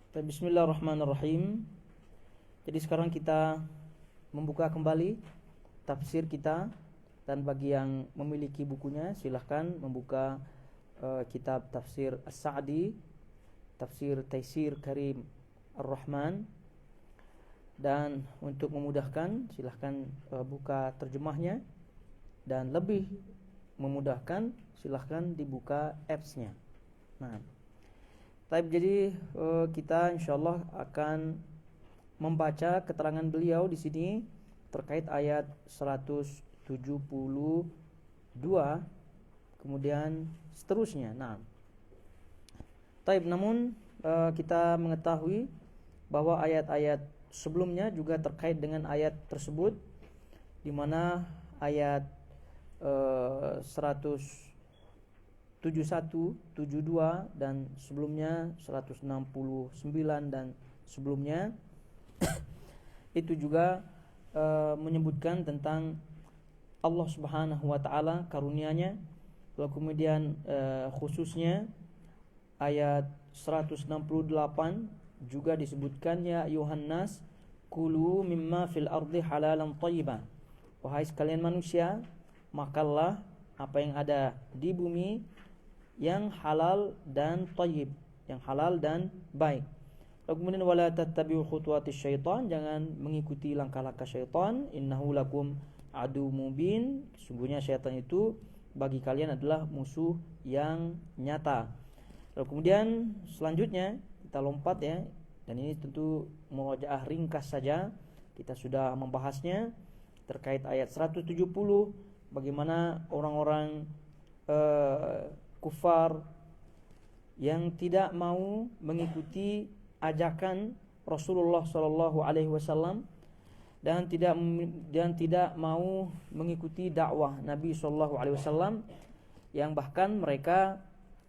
Bismillahirrahmanirrahim. Jadi sekarang kita membuka kembali tafsir kita, dan bagi yang memiliki bukunya silahkan membuka kitab tafsir As-Sa'di, tafsir Taisir Karim Ar-Rahman. Dan untuk memudahkan silahkan buka terjemahnya, dan lebih memudahkan silahkan dibuka apps-nya. Nah, jadi kita insyaallah akan membaca keterangan beliau di sini terkait ayat 172 kemudian seterusnya. Nah, namun kita mengetahui bahwa ayat-ayat sebelumnya juga terkait dengan ayat tersebut, di mana ayat 171, 72 dan sebelumnya 169 dan sebelumnya itu juga menyebutkan tentang Allah Subhanahu wa taala, karunia-Nya. Lalu kemudian khususnya ayat 168 juga disebutkan, ya ayuhan nas kulu mimma fil ardi halalan thayyiban. Wahai sekalian manusia, makanlah apa yang ada di bumi yang halal dan thayyib, yang halal dan baik. Lalu kemudian wala tattabi'u khutuwatis syaitan, jangan mengikuti langkah-langkah syaitan. Innahu lakum adu mubin, sesungguhnya syaitan itu bagi kalian adalah musuh yang nyata. Lalu kemudian selanjutnya kita lompat ya, dan ini tentu murajaah ringkas saja. Kita sudah membahasnya terkait ayat 170, bagaimana orang-orang kufar yang tidak mau mengikuti ajakan Rasulullah sallallahu alaihi wasallam dan tidak mau mengikuti dakwah Nabi sallallahu alaihi wasallam, yang bahkan mereka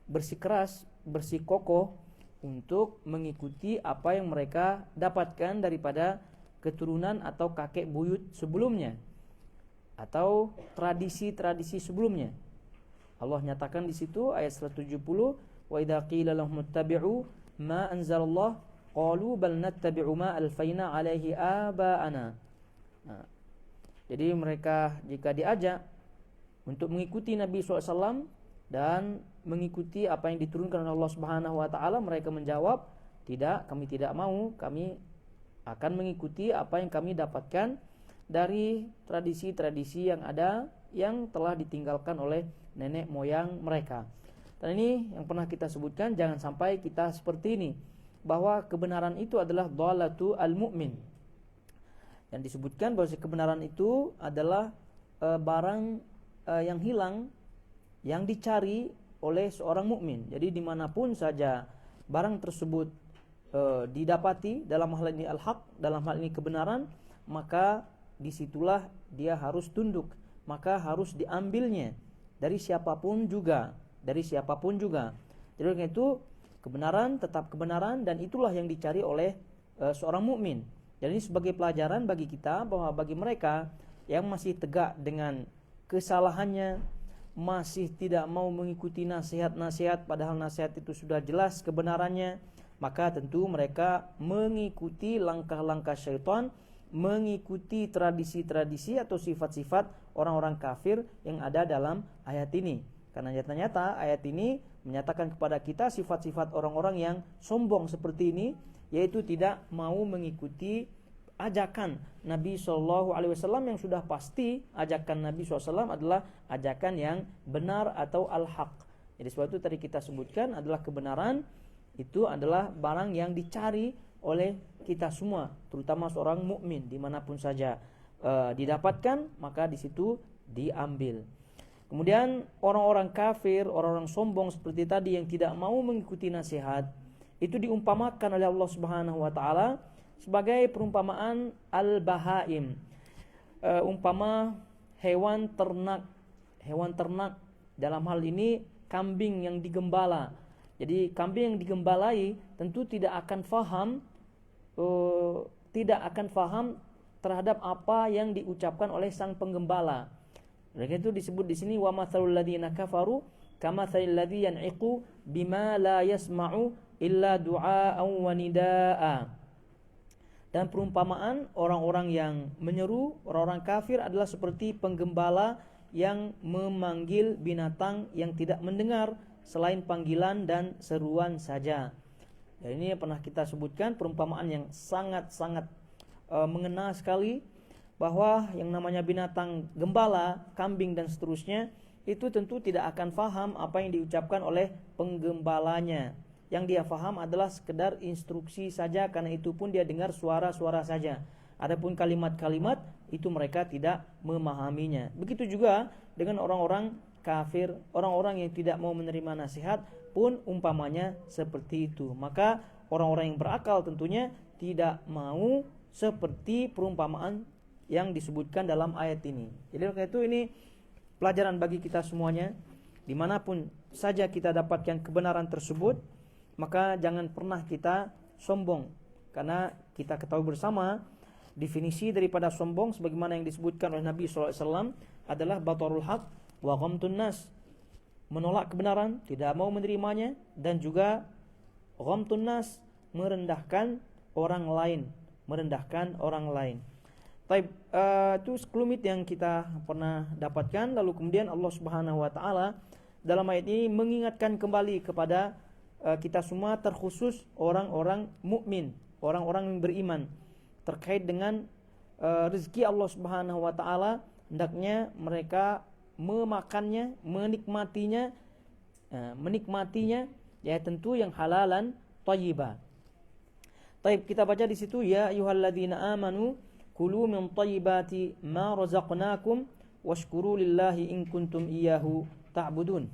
bersikeras, bersikokoh untuk mengikuti apa yang mereka dapatkan daripada keturunan atau kakek buyut sebelumnya atau tradisi-tradisi sebelumnya. Allah nyatakan di situ ayat 170, wa idza qila lahum ittabi'u ma anzalallah qalu bal nattabi'u ma alfaina alaihi aba'ana. Nah, jadi mereka jika diajak untuk mengikuti Nabi SAW dan mengikuti apa yang diturunkan oleh Allah Subhanahu wa taala, mereka menjawab, tidak, kami tidak mau, kami akan mengikuti apa yang kami dapatkan dari tradisi-tradisi yang ada, yang telah ditinggalkan oleh nenek moyang mereka. Dan ini yang pernah kita sebutkan, jangan sampai kita seperti ini, bahwa kebenaran itu adalah dhalatu al-mu'min. Yang disebutkan bahwa kebenaran itu adalah barang yang hilang, yang dicari oleh seorang mukmin. Jadi dimanapun saja barang tersebut didapati, dalam hal ini al-haq, dalam hal ini kebenaran, maka disitulah dia harus tunduk, maka harus diambilnya dari siapapun juga, Jadi karena itu kebenaran tetap kebenaran, dan itulah yang dicari oleh seorang mukmin. Dan ini sebagai pelajaran bagi kita, bahwa bagi mereka yang masih tegak dengan kesalahannya, masih tidak mau mengikuti nasihat-nasihat padahal nasihat itu sudah jelas kebenarannya, maka tentu mereka mengikuti langkah-langkah syaitan, mengikuti tradisi-tradisi atau sifat-sifat orang-orang kafir yang ada dalam ayat ini. Karena nyata-nyata ayat ini menyatakan kepada kita sifat-sifat orang-orang yang sombong seperti ini, yaitu tidak mau mengikuti ajakan Nabi SAW, yang sudah pasti ajakan Nabi SAW adalah ajakan yang benar atau al-haq. Jadi sebab itu tadi kita sebutkan adalah kebenaran itu adalah barang yang dicari oleh kita semua, terutama seorang mukmin, dimanapun saja didapatkan, maka di situ diambil. Kemudian orang-orang kafir, orang-orang sombong seperti tadi yang tidak mau mengikuti nasihat, itu diumpamakan oleh Allah Subhanahu wa taala sebagai perumpamaan al-bahaim, umpama hewan ternak, dalam hal ini kambing yang digembala. Jadi kambing yang digembalai tentu tidak akan faham terhadap apa yang diucapkan oleh sang penggembala. Oleh itu disebut di sini wa matsalul ladzina kafaru kamatsalil ladzi yan'iqu bima la yasma'u illa du'a'an wa nida'a. Dan perumpamaan orang-orang yang menyeru, orang-orang kafir adalah seperti penggembala yang memanggil binatang yang tidak mendengar selain panggilan dan seruan saja. Dan ini pernah kita sebutkan perumpamaan yang sangat-sangat mengena sekali, bahwa yang namanya binatang gembala, kambing dan seterusnya, itu tentu tidak akan faham apa yang diucapkan oleh penggembalanya. Yang dia faham adalah sekedar instruksi saja, karena itu pun dia dengar suara-suara saja. Adapun kalimat-kalimat itu mereka tidak memahaminya. Begitu juga dengan orang-orang kafir, orang-orang yang tidak mau menerima nasihat pun umpamanya seperti itu. Maka orang-orang yang berakal tentunya tidak mau seperti perumpamaan yang disebutkan dalam ayat ini. Jadi oleh itu ini pelajaran bagi kita semuanya. Dimanapun saja kita dapatkan kebenaran tersebut, maka jangan pernah kita sombong. Karena kita ketahui bersama, definisi daripada sombong sebagaimana yang disebutkan oleh Nabi SAW adalah batarul haq wa ghamtun nas, menolak kebenaran, tidak mau menerimanya, dan juga ghamtun nas, merendahkan orang lain. Itu sekelumit yang kita pernah dapatkan. Lalu kemudian Allah Subhanahu wa taala dalam ayat ini mengingatkan kembali kepada kita semua, terkhusus orang-orang mukmin, orang-orang yang beriman, terkait dengan rezeki Allah Subhanahu wa taala. Hendaknya mereka memakannya, menikmatinya, ya tentu yang halalan thayyibah. Kita baca di situ, ya ayyuhalladzina amanu kulu min thayyibati ma razaqnakum washkuru lillahi in kuntum iyyahu ta'budun.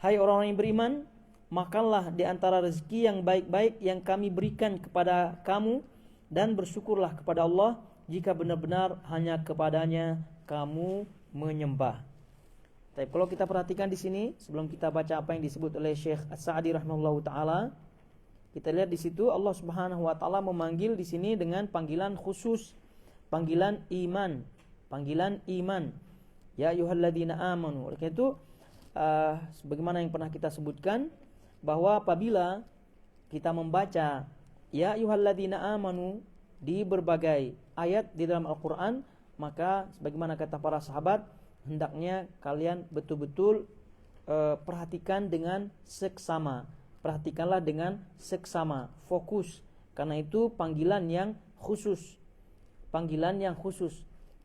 Hai orang-orang yang beriman, makanlah di antara rezeki yang baik-baik yang kami berikan kepada kamu, dan bersyukurlah kepada Allah jika benar-benar hanya kepadanya kamu menyembah. Kalau kita perhatikan di sini, sebelum kita baca apa yang disebut oleh Syekh As-Sa'di rahimahullahu taala, kita lihat di situ Allah Subhanahu wa taala memanggil di sini dengan panggilan khusus, panggilan iman. Ya ayyuhalladzina amanu. Oleh itu sebagaimana yang pernah kita sebutkan, bahwa apabila kita membaca ya ayyuhalladzina amanu di berbagai ayat di dalam Al-Qur'an, maka sebagaimana kata para sahabat, hendaknya kalian betul-betul perhatikan dengan seksama. Perhatikanlah dengan seksama, fokus. Karena itu panggilan yang khusus.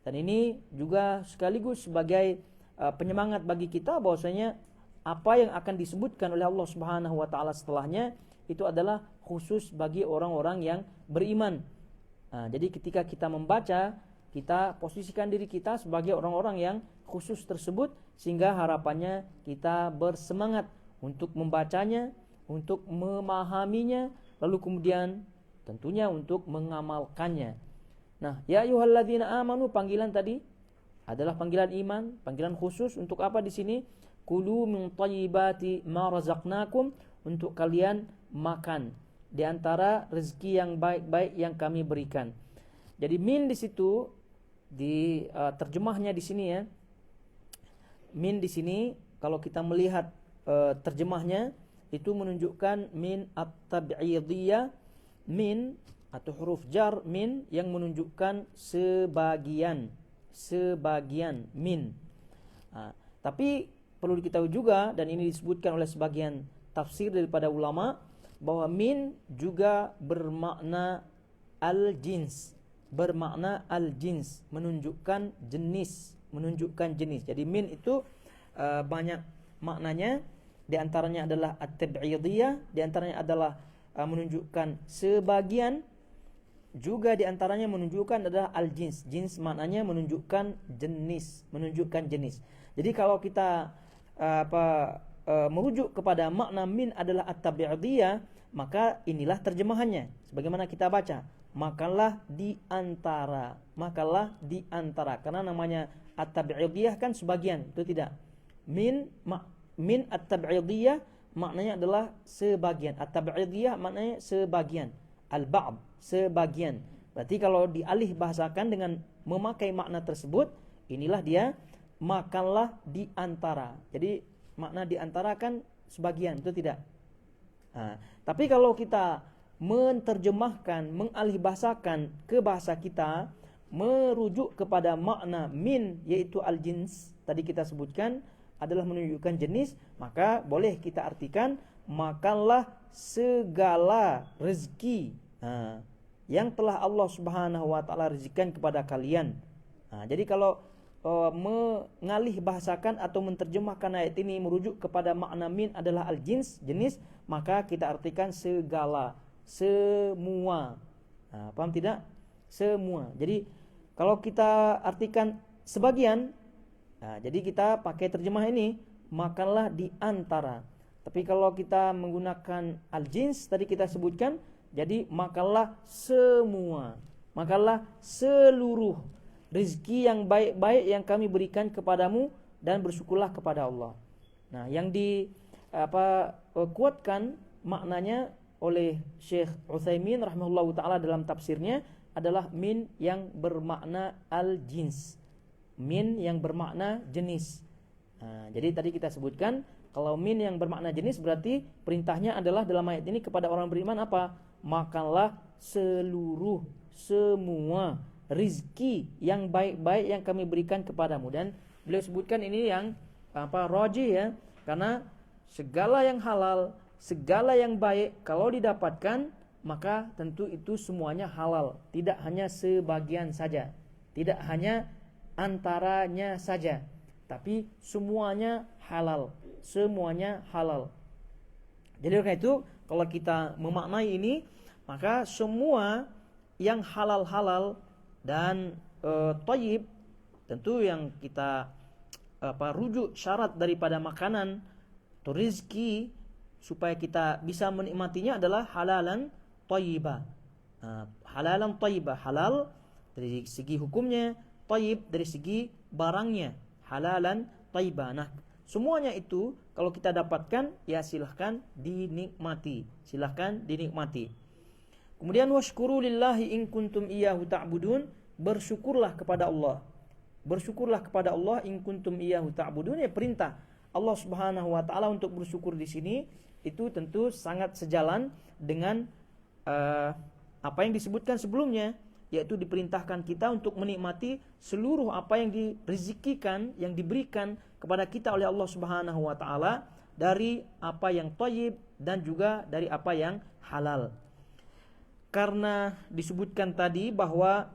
Dan ini juga sekaligus sebagai penyemangat bagi kita bahwasanya apa yang akan disebutkan oleh Allah Subhanahu wa taala setelahnya itu adalah khusus bagi orang-orang yang beriman. Jadi ketika kita membaca, kita posisikan diri kita sebagai orang-orang yang khusus tersebut, sehingga harapannya kita bersemangat untuk membacanya, untuk memahaminya, lalu kemudian tentunya untuk mengamalkannya. Nah, ya ayyuhalladzina amanu, panggilan tadi adalah panggilan iman, panggilan khusus untuk apa di sini? Kulu min thayyibati ma razaqnakum, untuk kalian makan di antara rezeki yang baik-baik yang kami berikan. Jadi min di situ di terjemahnya di sini ya. Min di sini kalau kita melihat terjemahnya itu menunjukkan min at-tab'idiyah, min atau huruf jar min yang menunjukkan sebagian min. Tapi perlu diketahui juga, dan ini disebutkan oleh sebagian tafsir daripada ulama, bahwa min juga bermakna al-jins, menunjukkan jenis. Jadi min itu banyak maknanya. Di antaranya adalah at-tab'idiyah, di antaranya adalah menunjukkan sebagian, juga di antaranya menunjukkan adalah al-jins. Jins maknanya menunjukkan jenis. Jadi kalau kita merujuk kepada makna min adalah at-tab'idiyah, maka inilah terjemahannya sebagaimana kita baca, makanlah di antara. Karena namanya at-tab'idiyah kan sebagian, itu tidak. Min at-tab'idiyah maknanya adalah sebagian. At-tab'idiyah maknanya sebagian. Al-ba'd, sebagian. Berarti kalau dialih bahasakan dengan memakai makna tersebut, inilah dia, makanlah di antara. Jadi makna di antara kan sebagian, itu tidak. Tapi kalau kita menerjemahkan, mengalihbahasakan ke bahasa kita, merujuk kepada makna min, yaitu al-jins, tadi kita sebutkan adalah menunjukkan jenis, maka boleh kita artikan makanlah segala rezeki yang telah Allah Subhanahu wa taala rezekikan kepada kalian. Jadi kalau mengalihbahasakan atau menerjemahkan ayat ini merujuk kepada makna min adalah al-jins, jenis, maka kita artikan segala, semua. Paham tidak? Semua. Jadi kalau kita artikan sebagian, jadi kita pakai terjemah ini, makanlah di antara. Tapi kalau kita menggunakan al-jins tadi kita sebutkan, jadi makanlah semua, makanlah seluruh rezeki yang baik-baik yang kami berikan kepadamu dan bersyukurlah kepada Allah. Nah, yang kuatkan maknanya oleh Syekh Utsaimin rahimahullahu taala dalam tafsirnya adalah min yang bermakna al-jins, min yang bermakna jenis. Jadi tadi kita sebutkan kalau min yang bermakna jenis berarti perintahnya adalah dalam ayat ini kepada orang beriman apa? Makanlah seluruh, semua rizki yang baik-baik yang kami berikan kepadamu. Dan beliau sebutkan ini yang rajih ya, karena segala yang halal, segala yang baik kalau didapatkan maka tentu itu semuanya halal, tidak hanya sebagian saja, tidak hanya antaranya saja, tapi semuanya halal, semuanya halal. Jadi karena itu kalau kita memaknai ini, maka semua yang halal-halal dan thayyib, tentu yang kita rujuk syarat daripada makanan atau rizki supaya kita bisa menikmatinya adalah halalan thayyibah. Halalan thayyibah, halal dari segi hukumnya, thayyib dari segi barangnya, halalan thayyibah. Nah, semuanya itu kalau kita dapatkan ya silahkan dinikmati, silahkan dinikmati. Kemudian washkuru lillahi in kuntum iyyahu ta'budun, bersyukurlah kepada Allah. Bersyukurlah kepada Allah in kuntum iyyahu ta'budun, ya perintah Allah Subhanahu wa taala untuk bersyukur di sini itu tentu sangat sejalan dengan apa yang disebutkan sebelumnya, yaitu diperintahkan kita untuk menikmati seluruh apa yang direzekikan, yang diberikan kepada kita oleh Allah Subhanahu wa taala dari apa yang thayyib dan juga dari apa yang halal. Karena disebutkan tadi bahwa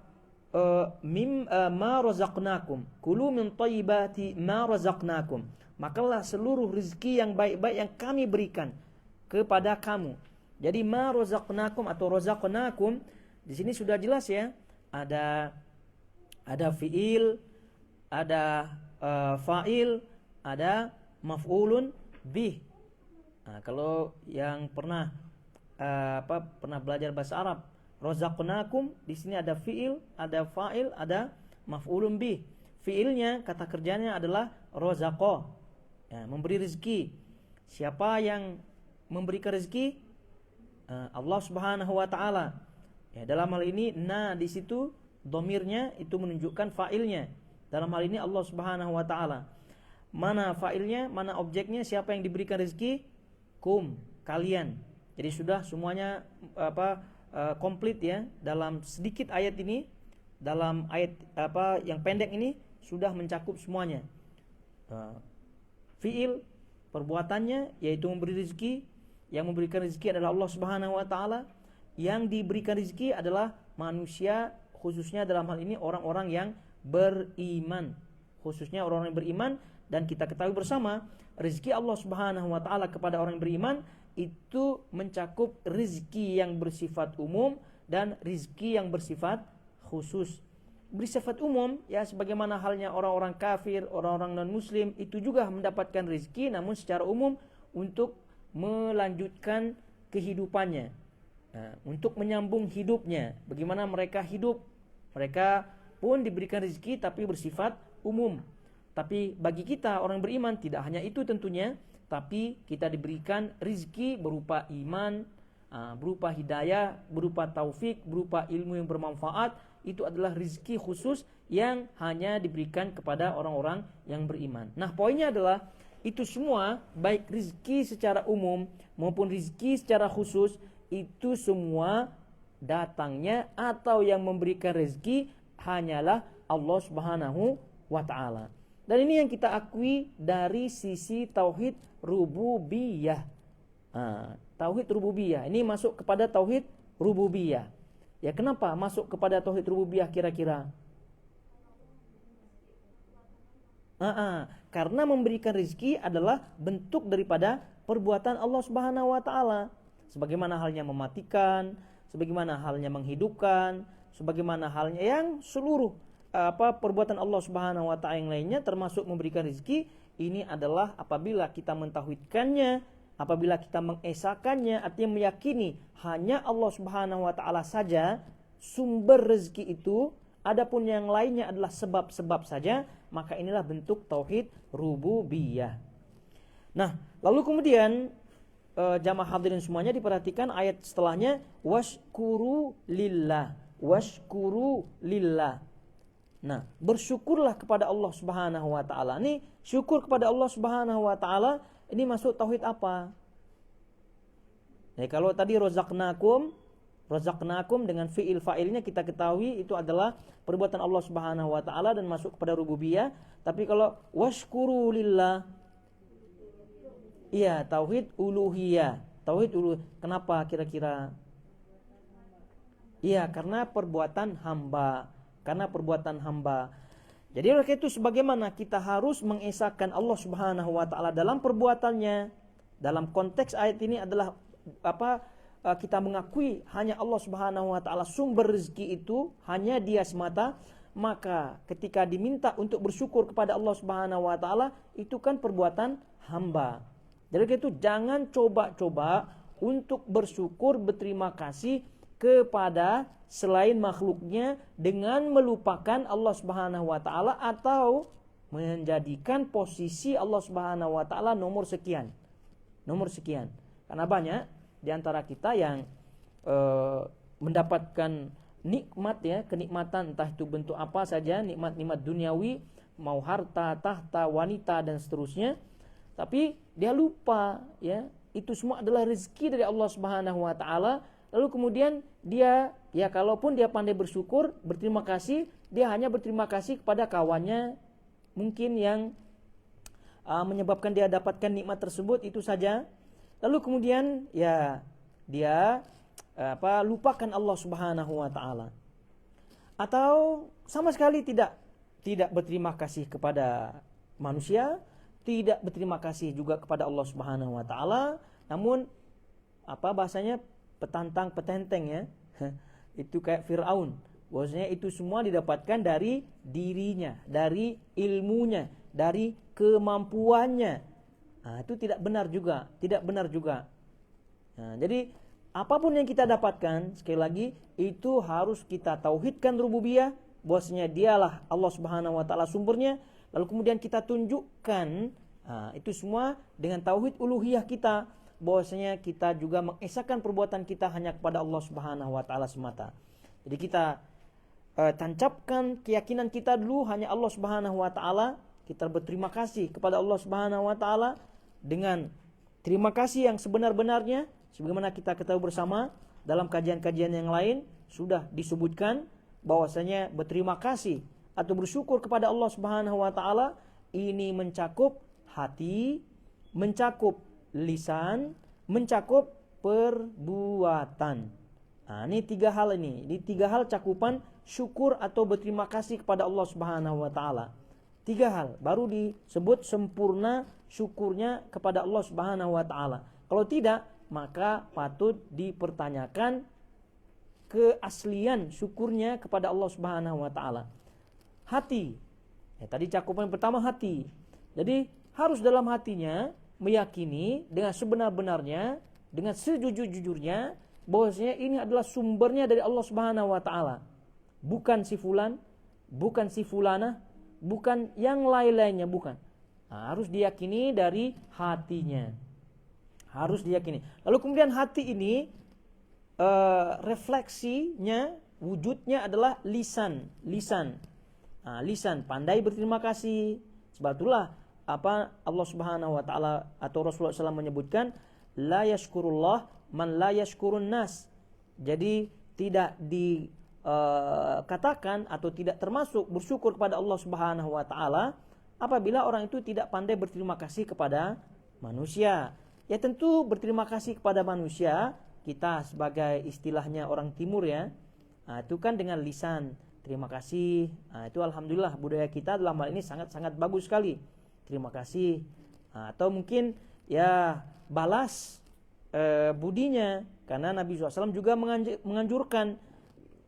ma razaqnakum, kulu min thayyibati ma razaqnakum, makanlah seluruh rezeki yang baik-baik yang kami berikan kepada kamu. Jadi ma razaqnakum atau razaqnakum di sini sudah jelas ya, ada fiil, ada fa'il, ada maf'ulun bih. Kalau yang pernah belajar bahasa Arab, razaqnakum di sini ada fiil, ada fa'il, ada maf'ulun bih. Fiilnya kata kerjanya adalah razaqa, memberi rezeki. Siapa yang memberikan rezeki? Allah Subhanahu wa taala. Ya, dalam hal ini di situ dhamirnya itu menunjukkan fa'ilnya. Dalam hal ini Allah Subhanahu wa taala. Mana fa'ilnya, mana objeknya, siapa yang diberikan rezeki? Kum, kalian. Jadi sudah semuanya komplit ya dalam sedikit ayat ini, dalam ayat yang pendek ini sudah mencakup semuanya. Fi'il perbuatannya yaitu memberi rezeki, yang memberikan rezeki adalah Allah Subhanahu wa taala, yang diberikan rezeki adalah manusia, khususnya dalam hal ini orang-orang yang beriman, khususnya orang-orang yang beriman. Dan kita ketahui bersama rezeki Allah Subhanahu wa taala kepada orang yang beriman itu mencakup rezeki yang bersifat umum dan rezeki yang bersifat khusus. Bersifat umum ya sebagaimana halnya orang-orang kafir, orang-orang non-muslim itu juga mendapatkan rezeki, namun secara umum untuk melanjutkan kehidupannya, untuk menyambung hidupnya. Bagaimana mereka hidup, mereka pun diberikan rezeki tapi bersifat umum. Tapi bagi kita orang beriman tidak hanya itu tentunya, tapi kita diberikan rezeki berupa iman, berupa hidayah, berupa taufik, berupa ilmu yang bermanfaat. Itu adalah rezeki khusus yang hanya diberikan kepada orang-orang yang beriman. Nah, poinnya adalah itu semua, baik rizki secara umum maupun rizki secara khusus, itu semua datangnya atau yang memberikan rezeki hanyalah Allah Subhanahu wa ta'ala. Dan ini yang kita akui dari sisi tauhid rububiyah. Tauhid rububiyah ini masuk kepada tauhid rububiyah. Ya, kenapa masuk kepada tauhid rububiyah kira-kira? Karena memberikan rezeki adalah bentuk daripada perbuatan Allah Subhanahu wa ta'ala. Sebagaimana halnya mematikan, sebagaimana halnya menghidupkan, sebagaimana halnya yang seluruh perbuatan Allah Subhanahu wa ta'ala yang lainnya termasuk memberikan rezeki. Ini adalah apabila kita mentauhidkannya, apabila kita mengesakannya, artinya meyakini hanya Allah Subhanahu wa ta'ala saja sumber rezeki itu, adapun yang lainnya adalah sebab-sebab saja, maka inilah bentuk tauhid rububiyah. Nah, lalu kemudian jamaah hadirin semuanya diperhatikan ayat setelahnya, washkuru lillah, washkuru lillah. Nah, bersyukurlah kepada Allah Subhanahu wa ta'ala. Ini syukur kepada Allah Subhanahu wa ta'ala, ini masuk tauhid apa? Nah, kalau tadi rozaqnakum dengan fi'il fa'ilnya kita ketahui itu adalah perbuatan Allah Subhanahu wa ta'ala dan masuk kepada rububiyah. Tapi kalau washkuru lillah, iya, tauhid uluhiyah. Tauhid uluhiyah. Kenapa kira-kira? Iya, karena perbuatan hamba. Karena perbuatan hamba. Jadi oleh itu sebagaimana kita harus mengesahkan Allah Subhanahu wa ta'ala dalam perbuatannya. Dalam konteks ayat ini adalah kita mengakui hanya Allah Subhanahu wa ta'ala sumber rezeki itu, hanya Dia semata. Maka ketika diminta untuk bersyukur kepada Allah Subhanahu wa ta'ala, itu kan perbuatan hamba. Jadi itu jangan coba-coba untuk bersyukur, berterima kasih kepada selain makhluknya dengan melupakan Allah Subhanahu wa ta'ala atau menjadikan posisi Allah Subhanahu wa ta'ala nomor sekian. Karena banyak di antara kita yang mendapatkan nikmat, ya, kenikmatan entah itu bentuk apa saja, nikmat-nikmat duniawi, mau harta, tahta, wanita dan seterusnya, tapi dia lupa, ya, itu semua adalah rezeki dari Allah Subhanahu wa ta'ala. Lalu kemudian dia, ya, kalaupun dia pandai bersyukur, berterima kasih, dia hanya berterima kasih kepada kawannya mungkin yang menyebabkan dia dapatkan nikmat tersebut, itu saja. Lalu kemudian ya dia lupakan Allah Subhanahu wa ta'ala. Atau sama sekali tidak berterima kasih kepada manusia, tidak berterima kasih juga kepada Allah Subhanahu wa ta'ala, namun bahasanya petantang petenteng, ya. Itu kayak Fir'aun. Bahwasanya itu semua didapatkan dari dirinya, dari ilmunya, dari kemampuannya. Itu tidak benar juga. Nah, jadi apapun yang kita dapatkan, sekali lagi, itu harus kita tauhidkan rububiyah, bahwasanya Dialah Allah Subhanahu wa ta'ala sumbernya. Lalu kemudian kita tunjukkan itu semua dengan tauhid uluhiyah kita, bahwasanya kita juga mengesahkan perbuatan kita hanya kepada Allah Subhanahu wa ta'ala semata. Jadi kita tancapkan keyakinan kita dulu hanya Allah Subhanahu wa ta'ala. Kita berterima kasih kepada Allah Subhanahu wa ta'ala dengan terima kasih yang sebenar-benarnya, sebagaimana kita ketahui bersama dalam kajian-kajian yang lain sudah disebutkan bahwasanya berterima kasih atau bersyukur kepada Allah Subhanahu wa ta'ala ini mencakup hati, mencakup lisan, mencakup perbuatan. Ini tiga hal ini. Ini tiga hal cakupan syukur atau berterima kasih kepada Allah Subhanahu wa ta'ala. Tiga hal baru disebut sempurna syukurnya kepada Allah Subhanahu wa ta'ala. Kalau tidak, maka patut dipertanyakan keaslian syukurnya kepada Allah Subhanahu wa ta'ala. Hati. Tadi cakupan pertama hati. Jadi harus dalam hatinya meyakini dengan sebenar-benarnya, dengan sejujur-jujurnya, bahwasanya ini adalah sumbernya dari Allah Subhanahu wa ta'ala. Bukan si fulan, bukan si fulana, bukan yang lain-lainnya, bukan. Harus diyakini dari hatinya. Harus diyakini. Lalu kemudian hati ini refleksinya, wujudnya adalah lisan. Lisan pandai berterima kasih. Sebab itulah Allah Subhanahu wa taala atau Rasulullah SAW menyebutkan la yashkurullah man la yashkurun nas. Jadi tidak dikatakan atau tidak termasuk bersyukur kepada Allah Subhanahu wa taala apabila orang itu tidak pandai berterima kasih kepada manusia. Ya tentu berterima kasih kepada manusia, kita sebagai istilahnya orang timur ya, itu kan dengan lisan. Terima kasih. Itu alhamdulillah budaya kita dalam hal ini sangat-sangat bagus sekali. Terima kasih. Atau mungkin ya balas budinya, karena Nabi SAW juga menganjurkan.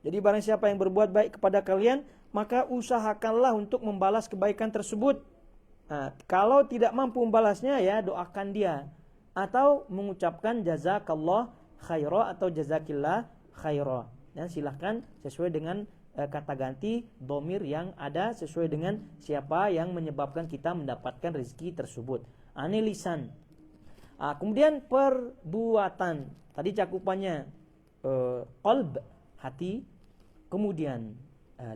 Jadi barang siapa yang berbuat baik kepada kalian, maka usahakanlah untuk membalas kebaikan tersebut. Kalau tidak mampu membalasnya, ya doakan dia, atau mengucapkan jazakallah khaira atau jazakillah khaira. Dan silahkan sesuai dengan kata ganti dhamir yang ada sesuai dengan siapa yang menyebabkan kita mendapatkan rezeki tersebut. Ini lisan. Kemudian perbuatan. Tadi cakupannya qalb, hati, kemudian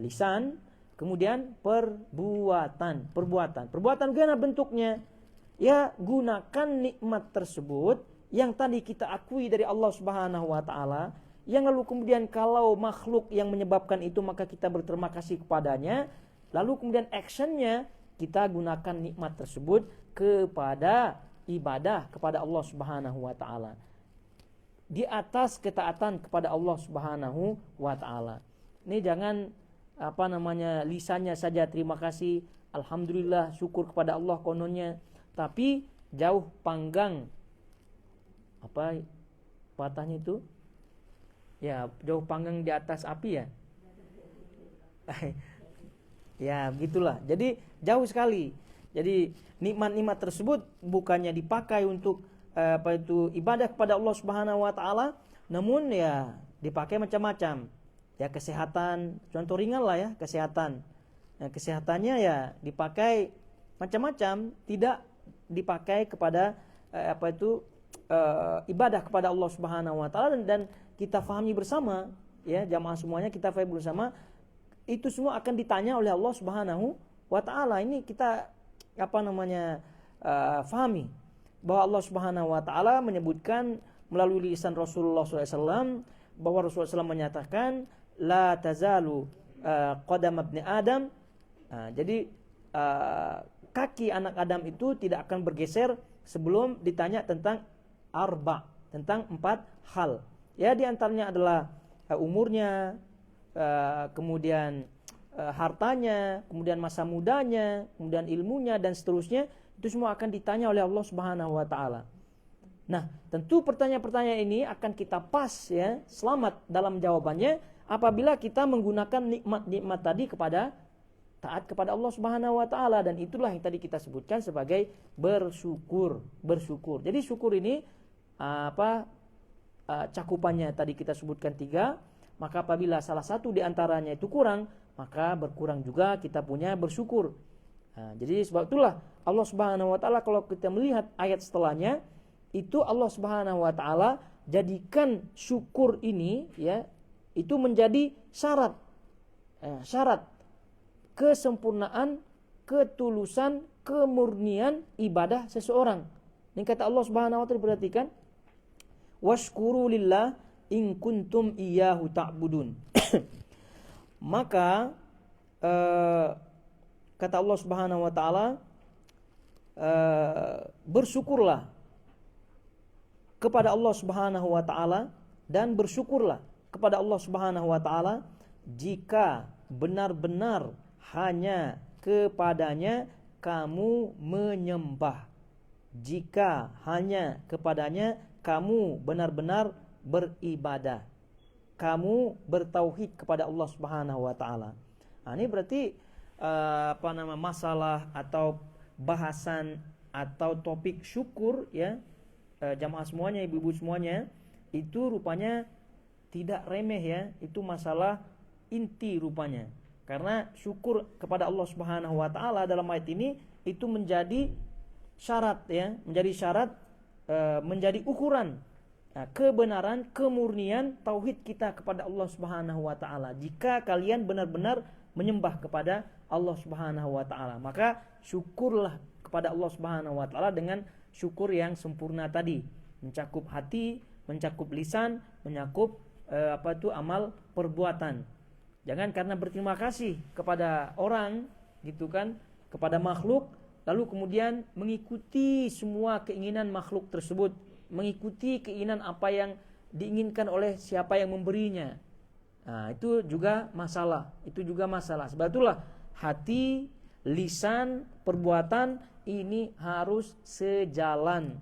lisan, kemudian perbuatan. Perbuatan gimana bentuknya? Ya, gunakan nikmat tersebut yang tadi kita akui dari Allah Subhanahu wa taala, yang lalu kemudian kalau makhluk yang menyebabkan itu maka kita berterima kasih kepadanya, lalu kemudian actionnya kita gunakan nikmat tersebut kepada ibadah kepada Allah Subhanahu wa taala, di atas ketaatan kepada Allah Subhanahu wa taala. Ini jangan lisannya saja terima kasih, alhamdulillah, syukur kepada Allah kononnya, tapi jauh panggang patahnya itu? Ya, jauh panggang di atas api ya. Ya, begitulah. Jadi jauh sekali. Jadi nikmat-nikmat tersebut bukannya dipakai untuk ibadah kepada Allah Subhanahu wa taala, namun ya dipakai macam-macam. Ya, kesehatan, contoh ringan lah ya, kesehatan. Nah, kesehatannya ya dipakai macam-macam, tidak dipakai kepada ibadah kepada Allah Subhanahu wa taala, dan kita fahami bersama ya, jamaah semuanya kita fahami bersama, itu semua akan ditanya oleh Allah Subhanahu wa taala. Ini kita fahami bahwa Allah Subhanahu wa taala menyebutkan melalui lisan Rasulullah SAW bahwa Rasulullah SAW menyatakan la tazalu qadam ibni Adam. Jadi kaki anak Adam itu tidak akan bergeser sebelum ditanya tentang tentang 4 hal. Ya, di antaranya adalah umurnya, kemudian hartanya, kemudian masa mudanya, kemudian ilmunya, dan seterusnya. Itu semua akan ditanya oleh Allah Subhanahu wa taala. Nah, tentu pertanyaan-pertanyaan ini akan kita pas ya, selamat dalam jawabannya apabila kita menggunakan nikmat-nikmat tadi kepada taat kepada Allah Subhanahu wa taala, dan itulah yang tadi kita sebutkan sebagai bersyukur. Jadi syukur ini cakupannya tadi kita sebutkan 3, maka apabila salah satu di antaranya itu kurang, maka berkurang juga kita punya bersyukur. Jadi sebab itulah Allah Subhanahu wa taala kalau kita melihat ayat setelahnya, itu Allah Subhanahu wa taala jadikan syukur ini ya, itu menjadi syarat kesempurnaan, ketulusan, kemurnian ibadah seseorang. Ini kata Allah Subhanahu wa taala, perhatikan, washkuru lillah in kuntum iyyahu ta'budun. Maka kata Allah Subhanahu wa taala, bersyukurlah kepada Allah Subhanahu wa taala, dan bersyukurlah kepada Allah Subhanahu wa taala jika benar-benar hanya kepadanya kamu menyembah. Jika hanya kepadanya kamu benar-benar beribadah, kamu bertauhid kepada Allah Subhanahu wa taala. Ini berarti masalah atau bahasan atau topik syukur ya, jamaah semuanya, ibu-ibu semuanya, itu rupanya tidak remeh ya, itu masalah inti rupanya. Karena syukur kepada Allah Subhanahu wa taala dalam ayat ini itu menjadi syarat ya, menjadi ukuran kebenaran, kemurnian tauhid kita kepada Allah Subhanahu wa taala. Jika kalian benar-benar menyembah kepada Allah Subhanahu wa taala, maka syukurlah kepada Allah Subhanahu wa taala dengan syukur yang sempurna tadi, mencakup hati, mencakup lisan, mencakup amal perbuatan. Jangan karena berterima kasih kepada orang gitu kan, kepada makhluk, lalu kemudian mengikuti semua keinginan makhluk tersebut, mengikuti keinginan apa yang diinginkan oleh siapa yang memberinya. Nah, itu juga masalah. Sebab itulah hati, lisan, perbuatan ini harus sejalan.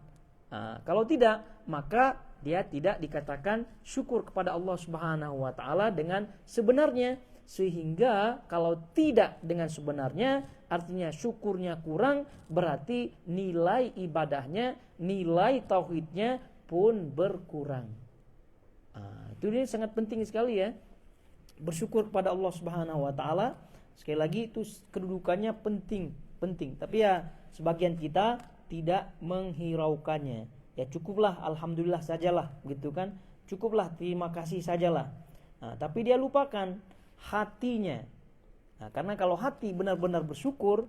Nah, kalau tidak, maka dia tidak dikatakan syukur kepada Allah Subhanahu wa taala dengan sebenarnya. Sehingga kalau tidak dengan sebenarnya, artinya syukurnya kurang, berarti nilai ibadahnya, nilai tauhidnya pun berkurang. Itu ini sangat penting sekali ya. Bersyukur kepada Allah Subhanahu wa taala. Sekali lagi itu kedudukannya penting. Tapi ya sebagian kita tidak menghiraukannya. Ya cukuplah alhamdulillah sajalah gitu kan. Cukuplah terima kasih sajalah. Tapi dia lupakan hatinya. Karena kalau hati benar-benar bersyukur,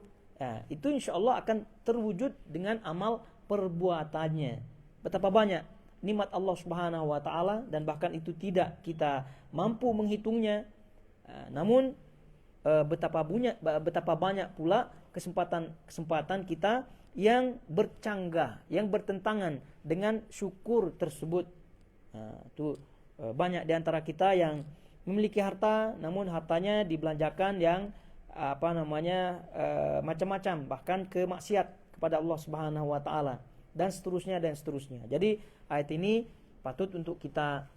itu insya Allah akan terwujud dengan amal perbuatannya. Betapa banyak nikmat Allah Subhanahu wa taala, dan bahkan itu tidak kita mampu menghitungnya. Namun betapa banyak pula kesempatan kita yang bercanggah, yang bertentangan dengan syukur tersebut. Banyak di antara kita yang memiliki harta, namun hartanya dibelanjakan yang macam-macam, bahkan ke maksiat kepada Allah Subhanahu wa taala, dan seterusnya. Jadi ayat ini patut untuk kita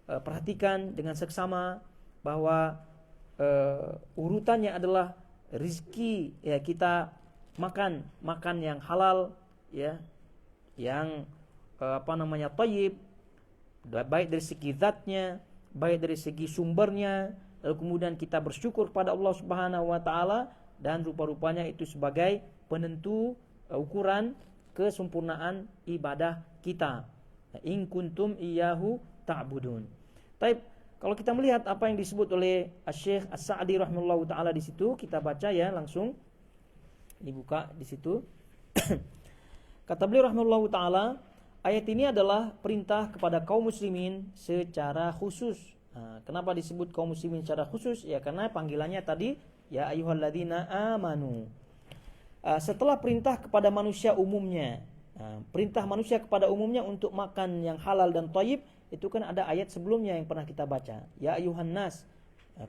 perhatikan dengan seksama, bahwa urutannya adalah rizki ya, kita makan yang halal ya, yang thayyib, baik dari segi zatnya, baik dari segi sumbernya, lalu kemudian kita bersyukur kepada Allah Subhanahu wa taala, dan rupa-rupanya itu sebagai penentu ukuran kesempurnaan ibadah kita. In kuntum iyyahu ta'budun. Baik, kalau kita melihat apa yang disebut oleh Syekh As-Sa'di rahimahullahu taala di situ, kita baca ya langsung. Dibuka di situ. Kata beliau rahimahullahu taala, ayat ini adalah perintah kepada kaum muslimin secara khusus. Kenapa disebut kaum muslimin secara khusus? Ya karena panggilannya tadi ya ayyuhalladzina amanu. Setelah perintah kepada manusia umumnya, perintah manusia kepada umumnya untuk makan yang halal dan thayyib, itu kan ada ayat sebelumnya yang pernah kita baca. Ya ayyuhan nas,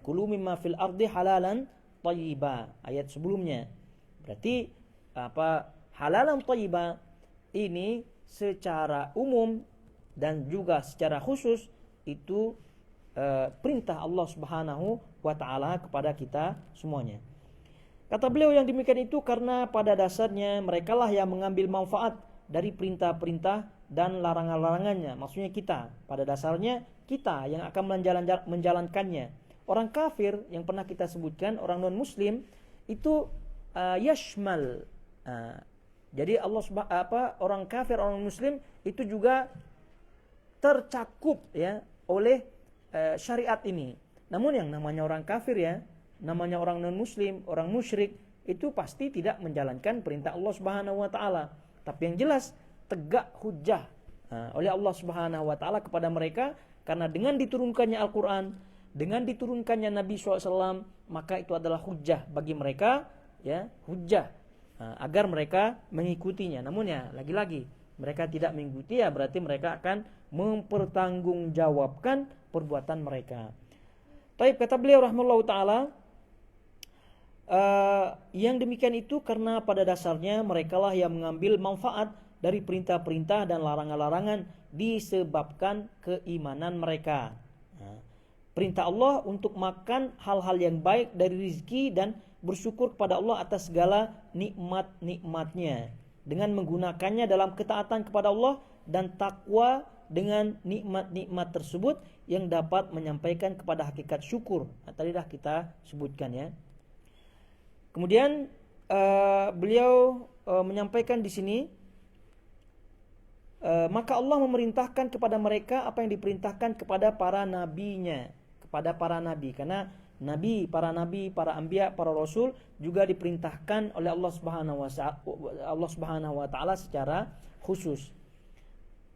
kulu mimma fil ardi halalan thayyiba. Ayat sebelumnya. Berarti halalan thayyiba ini secara umum dan juga secara khusus itu perintah Allah Subhanahu wa taala kepada kita semuanya. Kata beliau yang demikian itu karena pada dasarnya merekalah yang mengambil manfaat dari perintah-perintah dan larangan-larangannya. Maksudnya kita, pada dasarnya kita yang akan menjalankannya. Orang kafir yang pernah kita sebutkan, orang non muslim itu yashmal. Jadi orang kafir, orang muslim itu juga tercakup ya oleh syariat ini. Namun yang namanya orang kafir ya, namanya orang non muslim, orang musyrik, itu pasti tidak menjalankan perintah Allah Subhanahu wa taala. Tapi yang jelas tegak hujjah oleh Allah Subhanahu wa taala kepada mereka, karena dengan diturunkannya Al-Qur'an, dengan diturunkannya Nabi SAW, maka itu adalah hujjah bagi mereka ya, hujjah agar mereka mengikutinya. Namun ya lagi-lagi mereka tidak mengikuti, ya berarti mereka akan mempertanggungjawabkan perbuatan mereka. Baik, kata beliau rahimahullahu taala, yang demikian itu karena pada dasarnya merekalah yang mengambil manfaat dari perintah-perintah dan larangan-larangan disebabkan keimanan mereka. Perintah Allah untuk makan hal-hal yang baik dari rizki dan bersyukur kepada Allah atas segala nikmat-nikmatnya dengan menggunakannya dalam ketaatan kepada Allah dan takwa dengan nikmat-nikmat tersebut yang dapat menyampaikan kepada hakikat syukur. Tadi dah kita sebutkan ya. Kemudian beliau menyampaikan di sini, maka Allah memerintahkan kepada mereka apa yang diperintahkan kepada para nabinya, kepada para nabi. Karena nabi, para anbiya, para rasul juga diperintahkan oleh Allah Subhanahu wa taala secara khusus.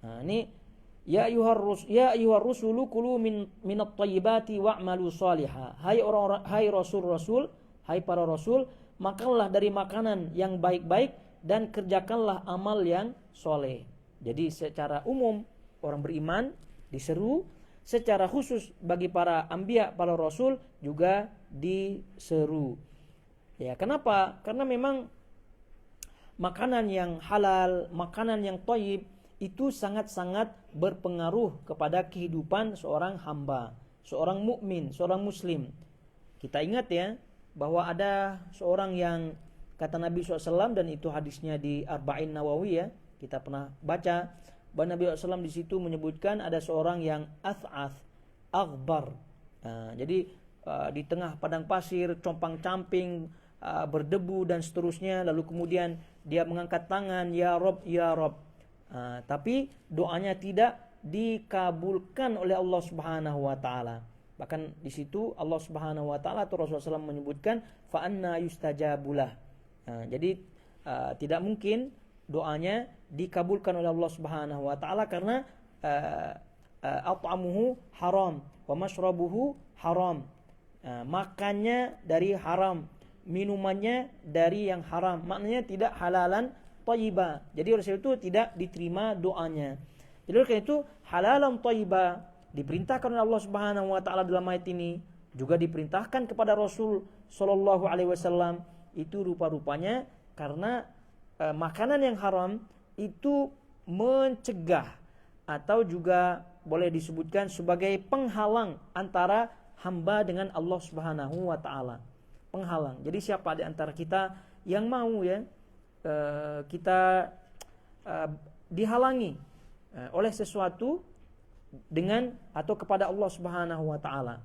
Nah, ini ya ayyuhar rusulu kulu minat thayyibati wa'malu shaliha. Hai rasul-rasul, hai para rasul, makanlah dari makanan yang baik-baik dan kerjakanlah amal yang soleh. Jadi secara umum orang beriman diseru, secara khusus bagi para anbiya, para rasul juga diseru. Ya, kenapa? Karena memang makanan yang halal, makanan yang thayyib itu sangat-sangat berpengaruh kepada kehidupan seorang hamba, seorang mukmin, seorang muslim. Kita ingat ya bahwa ada seorang yang kata Nabi SAW, dan itu hadisnya di Arba'in Nawawi ya, kita pernah baca bahwa Nabi SAW di situ menyebutkan ada seorang yang ath'ath, aghbar. Jadi di tengah padang pasir, compang-camping, berdebu dan seterusnya, lalu kemudian dia mengangkat tangan, ya Rob, ya Rob. Tapi doanya tidak dikabulkan oleh Allah Subhanahu wa taala. Bahkan di situ Allah Subhanahu wa taala atau Rasulullah SAW menyebutkan fa anna yustajabulah. Jadi tidak mungkin doanya dikabulkan oleh Allah Subhanahu wa taala karena at'amuhu haram wa mashrabuhu haram. Makannya dari haram, minumannya dari yang haram. Maknanya tidak halalan thayyibah. Jadi oleh sebab itu tidak diterima doanya. Jadi oleh karena itu halalan thayyibah diperintahkan oleh Allah Subhanahu wa taala dalam ayat ini, juga diperintahkan kepada Rasul sallallahu alaihi wasallam. Itu rupa-rupanya karena makanan yang haram itu mencegah atau juga boleh disebutkan sebagai penghalang antara hamba dengan Allah Subhanahu wa taala. Penghalang. Jadi siapa di antara kita yang mau ya kita dihalangi oleh sesuatu dengan atau kepada Allah Subhanahu wa taala.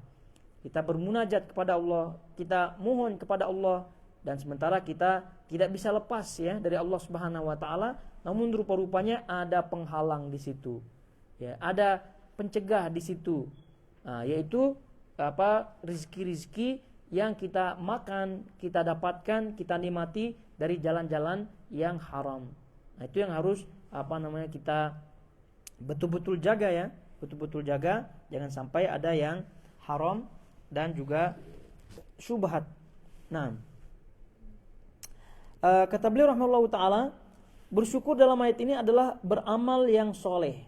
Kita bermunajat kepada Allah, kita mohon kepada Allah, dan sementara kita tidak bisa lepas ya dari Allah Subhanahu wa taala, namun rupa-rupanya ada penghalang di situ. Ya, ada pencegah di situ. Yaitu rizki-rizki yang kita makan, kita dapatkan, kita nikmati dari jalan-jalan yang haram. Nah, itu yang harus kita betul-betul jaga ya, betul-betul jaga, jangan sampai ada yang haram dan juga syubhat. Nah, kata beliau rahimahullahu taala, bersyukur dalam ayat ini adalah beramal yang soleh.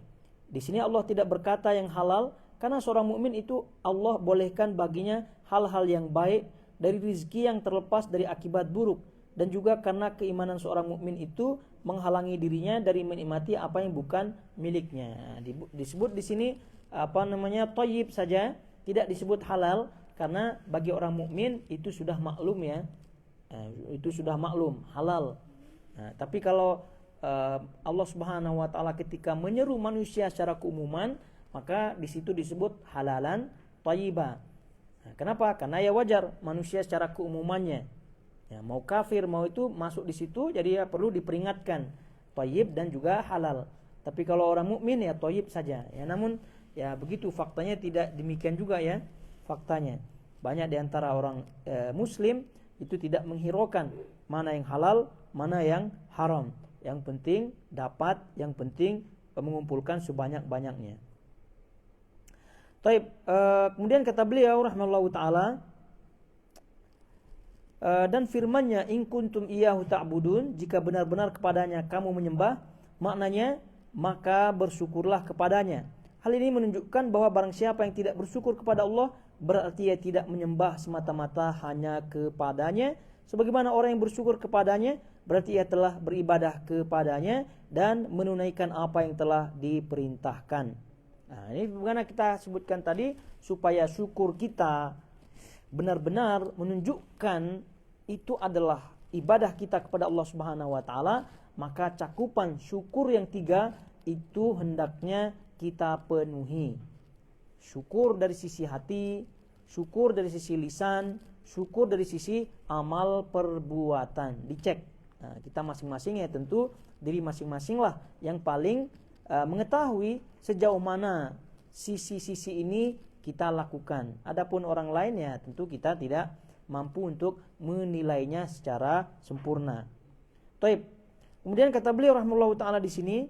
Di sini Allah tidak berkata yang halal, karena seorang mukmin itu Allah bolehkan baginya hal-hal yang baik dari rezeki yang terlepas dari akibat buruk, dan juga karena keimanan seorang mukmin itu menghalangi dirinya dari menikmati apa yang bukan miliknya. Disebut di sini thayyib saja, tidak disebut halal, karena bagi orang mukmin itu sudah maklum ya. Itu sudah maklum halal. Tapi kalau Allah Subhanahu wa taala ketika menyeru manusia secara keumuman, maka di situ disebut halalan thayyibah. Kenapa? Karena ya wajar manusia secara keumumannya. Ya, mau kafir mau itu masuk di situ, jadi ya perlu diperingatkan thayyib dan juga halal. Tapi kalau orang mukmin ya thayyib saja. Ya, namun ya begitu faktanya tidak demikian juga ya faktanya. Banyak di antara orang muslim itu tidak menghiraukan mana yang halal, mana yang haram. Yang penting dapat, yang penting mengumpulkan sebanyak-banyaknya. Taib, kemudian kata beliau rahimahullahu taala, dan firman-Nya in kuntum iyyahu ta'budun, jika benar-benar kepadanya kamu menyembah, maknanya maka bersyukurlah kepadanya. Hal ini menunjukkan bahwa barang siapa yang tidak bersyukur kepada Allah, berarti ia tidak menyembah semata-mata hanya kepadanya. Sebagaimana orang yang bersyukur kepadanya, berarti ia telah beribadah kepadanya dan menunaikan apa yang telah diperintahkan. Nah, ini bagaimana kita sebutkan tadi, supaya syukur kita benar-benar menunjukkan itu adalah ibadah kita kepada Allah Subhanahu wa taala, maka cakupan syukur yang 3 itu hendaknya kita penuhi. Syukur dari sisi hati, syukur dari sisi lisan, syukur dari sisi amal perbuatan. Dicek. Nah, kita masing-masing ya tentu diri masing-masing lah yang paling mengetahui sejauh mana sisi-sisi ini kita lakukan. Adapun orang lain ya tentu kita tidak mampu untuk menilainya secara sempurna. Taib. Kemudian kata beliau rahimahullahu taala di sini,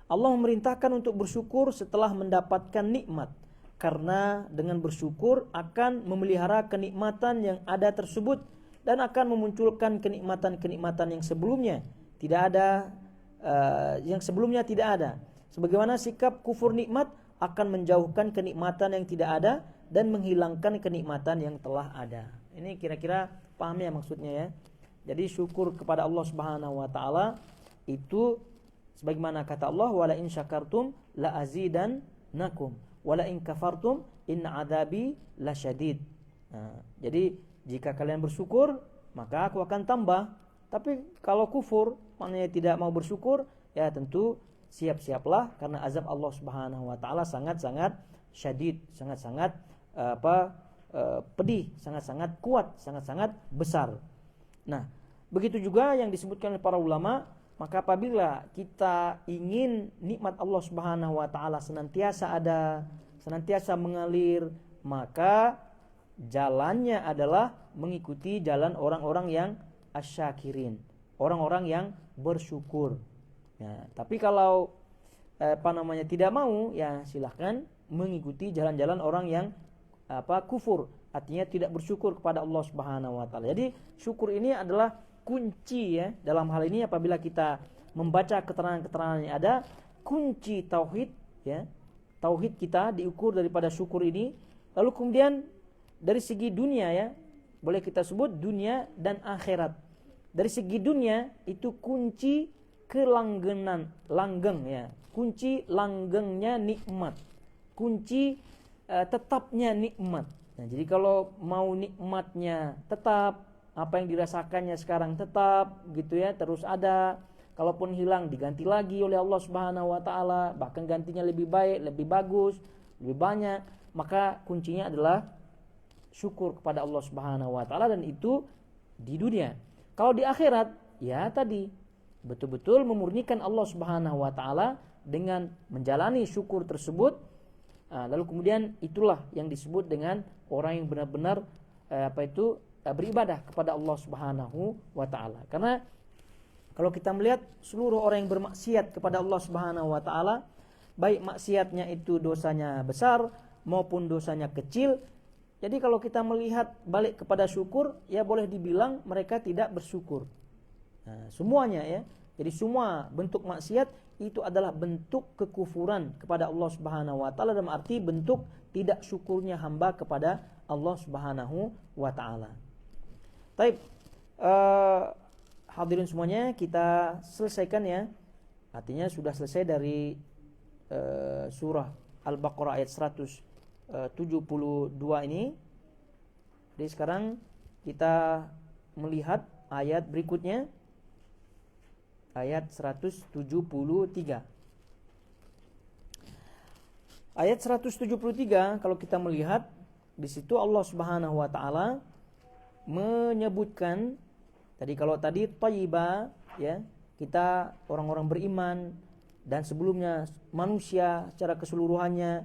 Allah memerintahkan untuk bersyukur setelah mendapatkan nikmat, karena dengan bersyukur akan memelihara kenikmatan yang ada tersebut dan akan memunculkan kenikmatan-kenikmatan yang sebelumnya tidak ada, Sebagaimana sikap kufur nikmat akan menjauhkan kenikmatan yang tidak ada dan menghilangkan kenikmatan yang telah ada. Ini kira-kira paham ya maksudnya ya. Jadi syukur kepada Allah Subhanahu wa taala itu sebagaimana kata Allah, wala in syakartum la azidannakum wala in kafartum inna adzabi lasyadid. Nah, jadi jika kalian bersyukur maka aku akan tambah. Tapi kalau kufur, maknanya tidak mau bersyukur, ya tentu siap-siaplah karena azab Allah Subhanahu wa taala sangat-sangat syadid, sangat-sangat pedih, sangat-sangat kuat, sangat-sangat besar. Nah, begitu juga yang disebutkan oleh para ulama, maka apabila kita ingin nikmat Allah Subhanahu wa taala senantiasa ada, senantiasa mengalir, maka jalannya adalah mengikuti jalan orang-orang yang asyakirin, orang-orang yang bersyukur. Ya, tapi kalau tidak mau, ya silahkan mengikuti jalan-jalan orang yang kufur, artinya tidak bersyukur kepada Allah Subhanahu wa taala. Jadi syukur ini adalah kunci ya. Dalam hal ini apabila kita membaca keterangan-keterangan yang ada, kunci tauhid ya. Tauhid kita diukur daripada syukur ini. Lalu kemudian dari segi dunia ya, boleh kita sebut dunia dan akhirat. Dari segi dunia itu kunci langgeng ya. Kunci langgengnya nikmat. Kunci tetapnya nikmat. Nah, jadi kalau mau nikmatnya tetap, apa yang dirasakannya sekarang tetap gitu ya, terus ada, kalaupun hilang diganti lagi oleh Allah Subhanahu wa taala, bahkan gantinya lebih baik, lebih bagus, lebih banyak, maka kuncinya adalah syukur kepada Allah Subhanahu wa taala, dan itu di dunia. Kalau di akhirat, ya tadi betul-betul memurnikan Allah Subhanahu wa taala dengan menjalani syukur tersebut. Lalu kemudian itulah yang disebut dengan orang yang benar-benar beribadah kepada Allah Subhanahu wa taala. Karena kalau kita melihat seluruh orang yang bermaksiat kepada Allah Subhanahu wa taala, baik maksiatnya itu dosanya besar maupun dosanya kecil, jadi kalau kita melihat balik kepada syukur, ya boleh dibilang mereka tidak bersyukur. Nah, semuanya ya. Jadi semua bentuk maksiat itu adalah bentuk kekufuran kepada Allah Subhanahu wa taala, dalam arti bentuk tidak syukurnya hamba kepada Allah Subhanahu wa taala. Baik, hadirin semuanya, kita selesaikan ya. Artinya sudah selesai dari surah Al-Baqarah ayat 172 ini. Jadi sekarang kita melihat ayat berikutnya, ayat 173. Ayat 173 kalau kita melihat di situ Allah Subhanahu wa taala menyebutkan kalau tadi thayyibah ya, kita orang-orang beriman dan sebelumnya manusia secara keseluruhannya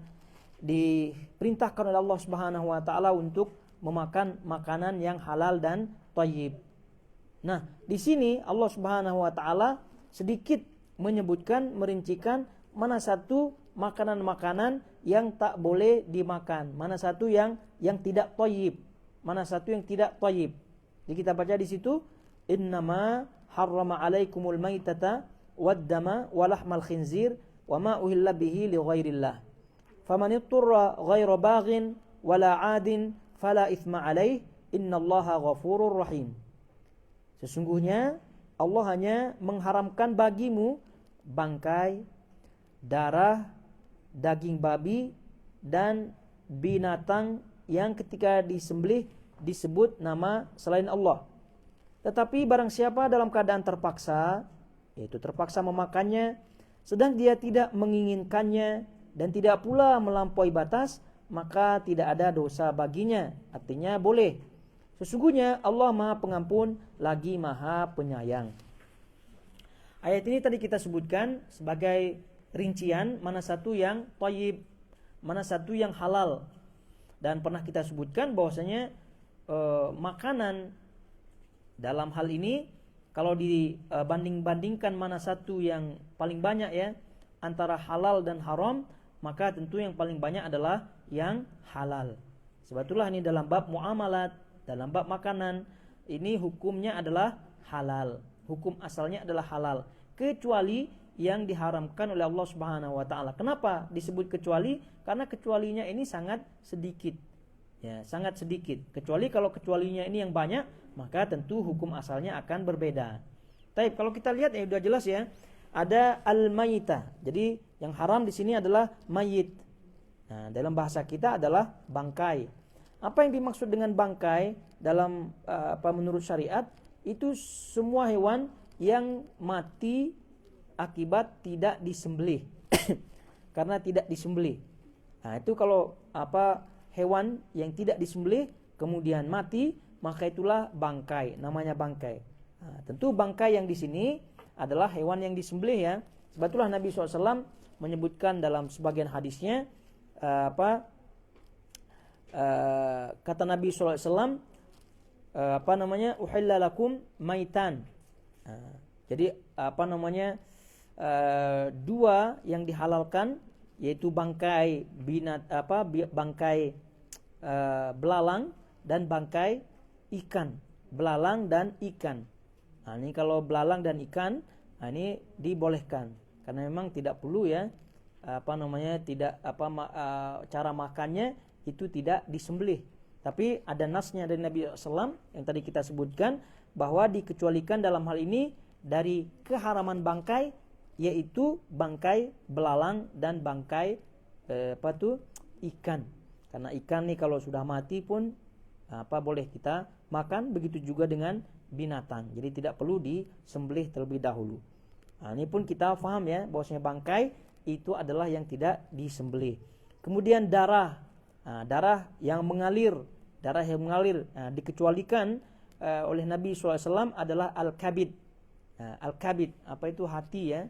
diperintahkan oleh Allah Subhanahu wa taala untuk memakan makanan yang halal dan thayyib. Nah, di sini Allah Subhanahu wa taala sedikit menyebutkan, merincikan mana satu makanan-makanan yang tak boleh dimakan, mana satu yang tidak thayyib, mana satu yang tidak thayyib. Jadi kita baca di situ, innama harrama alaikumul maitata waddama walahmal khinzir wama uhilla bihi li ghairillah. Faman itturra ghaira baghin wala 'adin fala itsma alaih innallaha ghafurur rahim. Sesungguhnya Allah hanya mengharamkan bagimu bangkai, darah, daging babi, dan binatang yang ketika disembelih disebut nama selain Allah. Tetapi barang siapa dalam keadaan terpaksa, yaitu terpaksa memakannya, sedang dia tidak menginginkannya dan tidak pula melampaui batas, maka tidak ada dosa baginya. Artinya boleh. Sesungguhnya Allah Maha Pengampun lagi Maha Penyayang. Ayat ini tadi kita sebutkan sebagai rincian mana satu yang thayyib, mana satu yang halal. Dan pernah kita sebutkan bahwasanya makanan dalam hal ini kalau dibanding-bandingkan mana satu yang paling banyak ya antara halal dan haram, maka tentu yang paling banyak adalah yang halal. Sebab itulah ini dalam bab muamalat, dalam bab makanan, ini hukumnya adalah halal. Hukum asalnya adalah halal, kecuali yang diharamkan oleh Allah Subhanahu wa taala. Kenapa disebut kecuali? Karena kecualinya ini sangat sedikit. Ya, sangat sedikit. Kecuali kalau kecualinya ini yang banyak, maka tentu hukum asalnya akan berbeda. Tapi kalau kita lihat ya sudah jelas ya, ada al-mayitah. Jadi yang haram di sini adalah mayit. Nah, dalam bahasa kita adalah bangkai. Apa yang dimaksud dengan bangkai dalam menurut syariat? Itu semua hewan yang mati akibat tidak disembelih. Karena tidak disembelih. Nah, itu kalau hewan yang tidak disembelih kemudian mati, maka itulah bangkai, namanya bangkai. Nah, tentu bangkai yang di sini adalah hewan yang disembelih ya. Sebetulnya Nabi SAW menyebutkan dalam sebagian hadisnya kata Nabi SAW uhilla lakum maitan. Jadi dua yang dihalalkan yaitu bangkai bangkai belalang dan bangkai ikan. Belalang dan ikan. Nah, ini kalau belalang dan ikan, nah ini dibolehkan karena memang tidak perlu ya cara makannya itu tidak disembelih. Tapi ada nasnya dari Nabi SAW yang tadi kita sebutkan bahwa dikecualikan dalam hal ini dari keharaman bangkai, yaitu bangkai belalang dan bangkai ikan. Karena ikan nih kalau sudah mati pun boleh kita makan, begitu juga dengan binatang. Jadi tidak perlu disembelih terlebih dahulu. Nah, ini pun kita paham ya bahwasanya bangkai itu adalah yang tidak disembelih. Kemudian darah yang mengalir, dikecualikan oleh Nabi SAW adalah al-kabid. Al-kabid apa itu? Hati ya.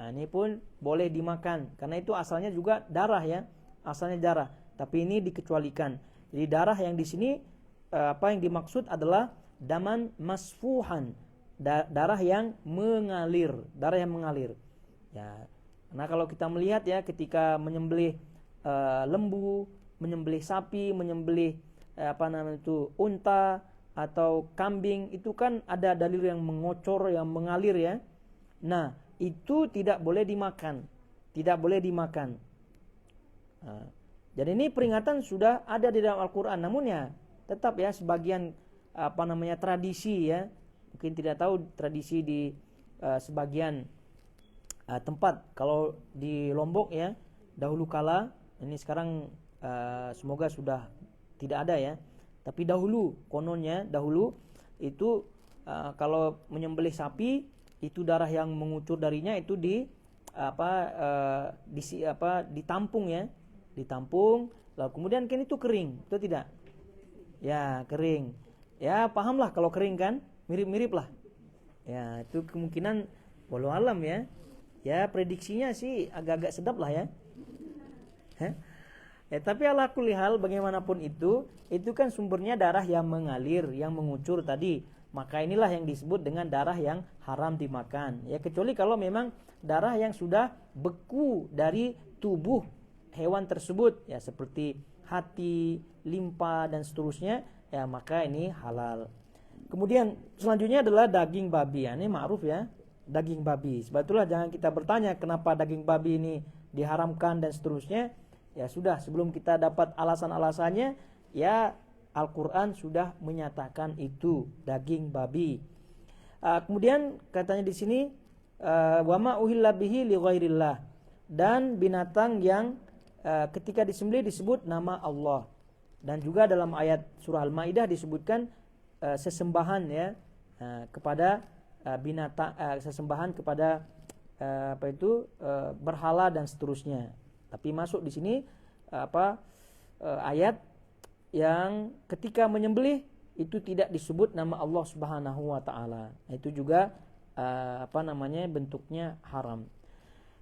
Nah, ini pun boleh dimakan karena itu asalnya juga darah ya, asalnya darah. Tapi ini dikecualikan. Jadi darah yang di sini yang dimaksud adalah daman masfuhan, darah yang mengalir, Ya. Nah, kalau kita melihat ya ketika menyembelih lembu, menyembelih sapi, menyembelih unta atau kambing, itu kan ada dalil yang mengocor, yang mengalir ya. Nah, itu tidak boleh dimakan. Jadi ini peringatan sudah ada di dalam Al-Qur'an, namun ya tetap ya sebagian tradisi ya. Mungkin tidak tahu tradisi di sebagian tempat. Kalau di Lombok ya, dahulu kala, ini sekarang semoga sudah tidak ada ya. Tapi dahulu kononnya itu kalau menyembelih sapi itu darah yang mengucur darinya itu ditampung ya, lalu kemudian kan itu kering, itu tidak? Ya kering. Ya pahamlah kalau kering kan, mirip-mirip lah. Ya itu kemungkinan walau alam ya. Ya prediksinya sih agak-agak sedap lah ya. Ya tapi ala kulli hal bagaimanapun itu kan sumbernya darah yang mengalir, yang mengucur tadi. Maka inilah yang disebut dengan darah yang haram dimakan. Ya kecuali kalau memang darah yang sudah beku dari tubuh hewan tersebut ya, seperti hati, limpa dan seterusnya, ya maka ini halal. Kemudian selanjutnya adalah daging babi. Ya, ini ma'ruf ya, daging babi. Sebetulnya jangan kita bertanya kenapa daging babi ini diharamkan dan seterusnya. Ya sudah, sebelum kita dapat alasan-alasannya, ya Al-Quran sudah menyatakan itu daging babi. Kemudian katanya di sini wa ma uhilla bihi li ghairillah, dan binatang yang ketika disembelih disebut nama Allah. Dan juga dalam ayat surah Al-Maidah disebutkan sesembahan ya kepada binatang, sesembahan kepada berhala dan seterusnya. Tapi masuk di sini ayat yang ketika menyembelih itu tidak disebut nama Allah Subhanahu wa taala. Itu juga bentuknya haram.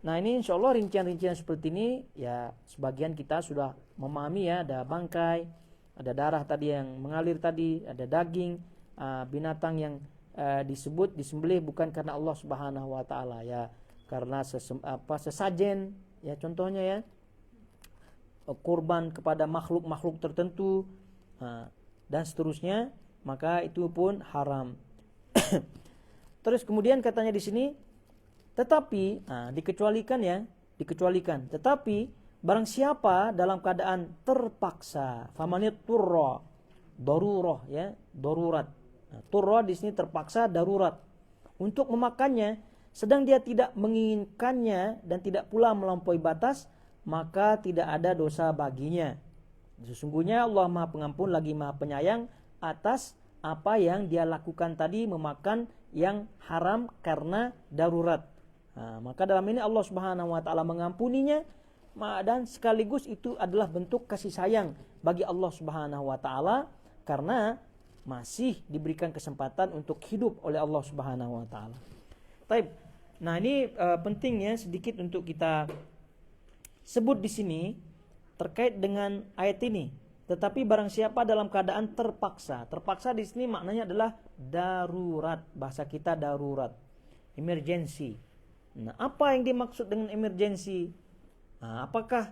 Nah ini insya Allah rincian-rincian seperti ini ya sebagian kita sudah memahami ya. Ada bangkai, ada darah tadi yang mengalir tadi, ada daging, binatang yang disembelih bukan karena Allah Subhanahu Wa Taala ya, karena sesajen ya, contohnya ya kurban kepada makhluk-makhluk tertentu dan seterusnya, maka itu pun haram. Terus kemudian katanya di sini, tetapi dikecualikan. Tetapi barang siapa dalam keadaan terpaksa, famanit turra, darurah ya, darurat. Turra di sini terpaksa, darurat untuk memakannya, sedang dia tidak menginginkannya dan tidak pula melampaui batas, maka tidak ada dosa baginya. Sesungguhnya Allah Maha Pengampun lagi Maha Penyayang atas apa yang dia lakukan tadi, memakan yang haram karena darurat. Maka dalam ini Allah Subhanahu Wa Taala mengampuninya, dan sekaligus itu adalah bentuk kasih sayang bagi Allah Subhanahu Wa Taala karena masih diberikan kesempatan untuk hidup oleh Allah Subhanahu Wa Taala. Baik. Nah ini pentingnya sedikit untuk kita sebut di sini terkait dengan ayat ini. Tetapi barang siapa dalam keadaan terpaksa. Terpaksa di sini maknanya adalah darurat. Bahasa kita darurat, emergency. Nah, apa yang dimaksud dengan emergency? Apakah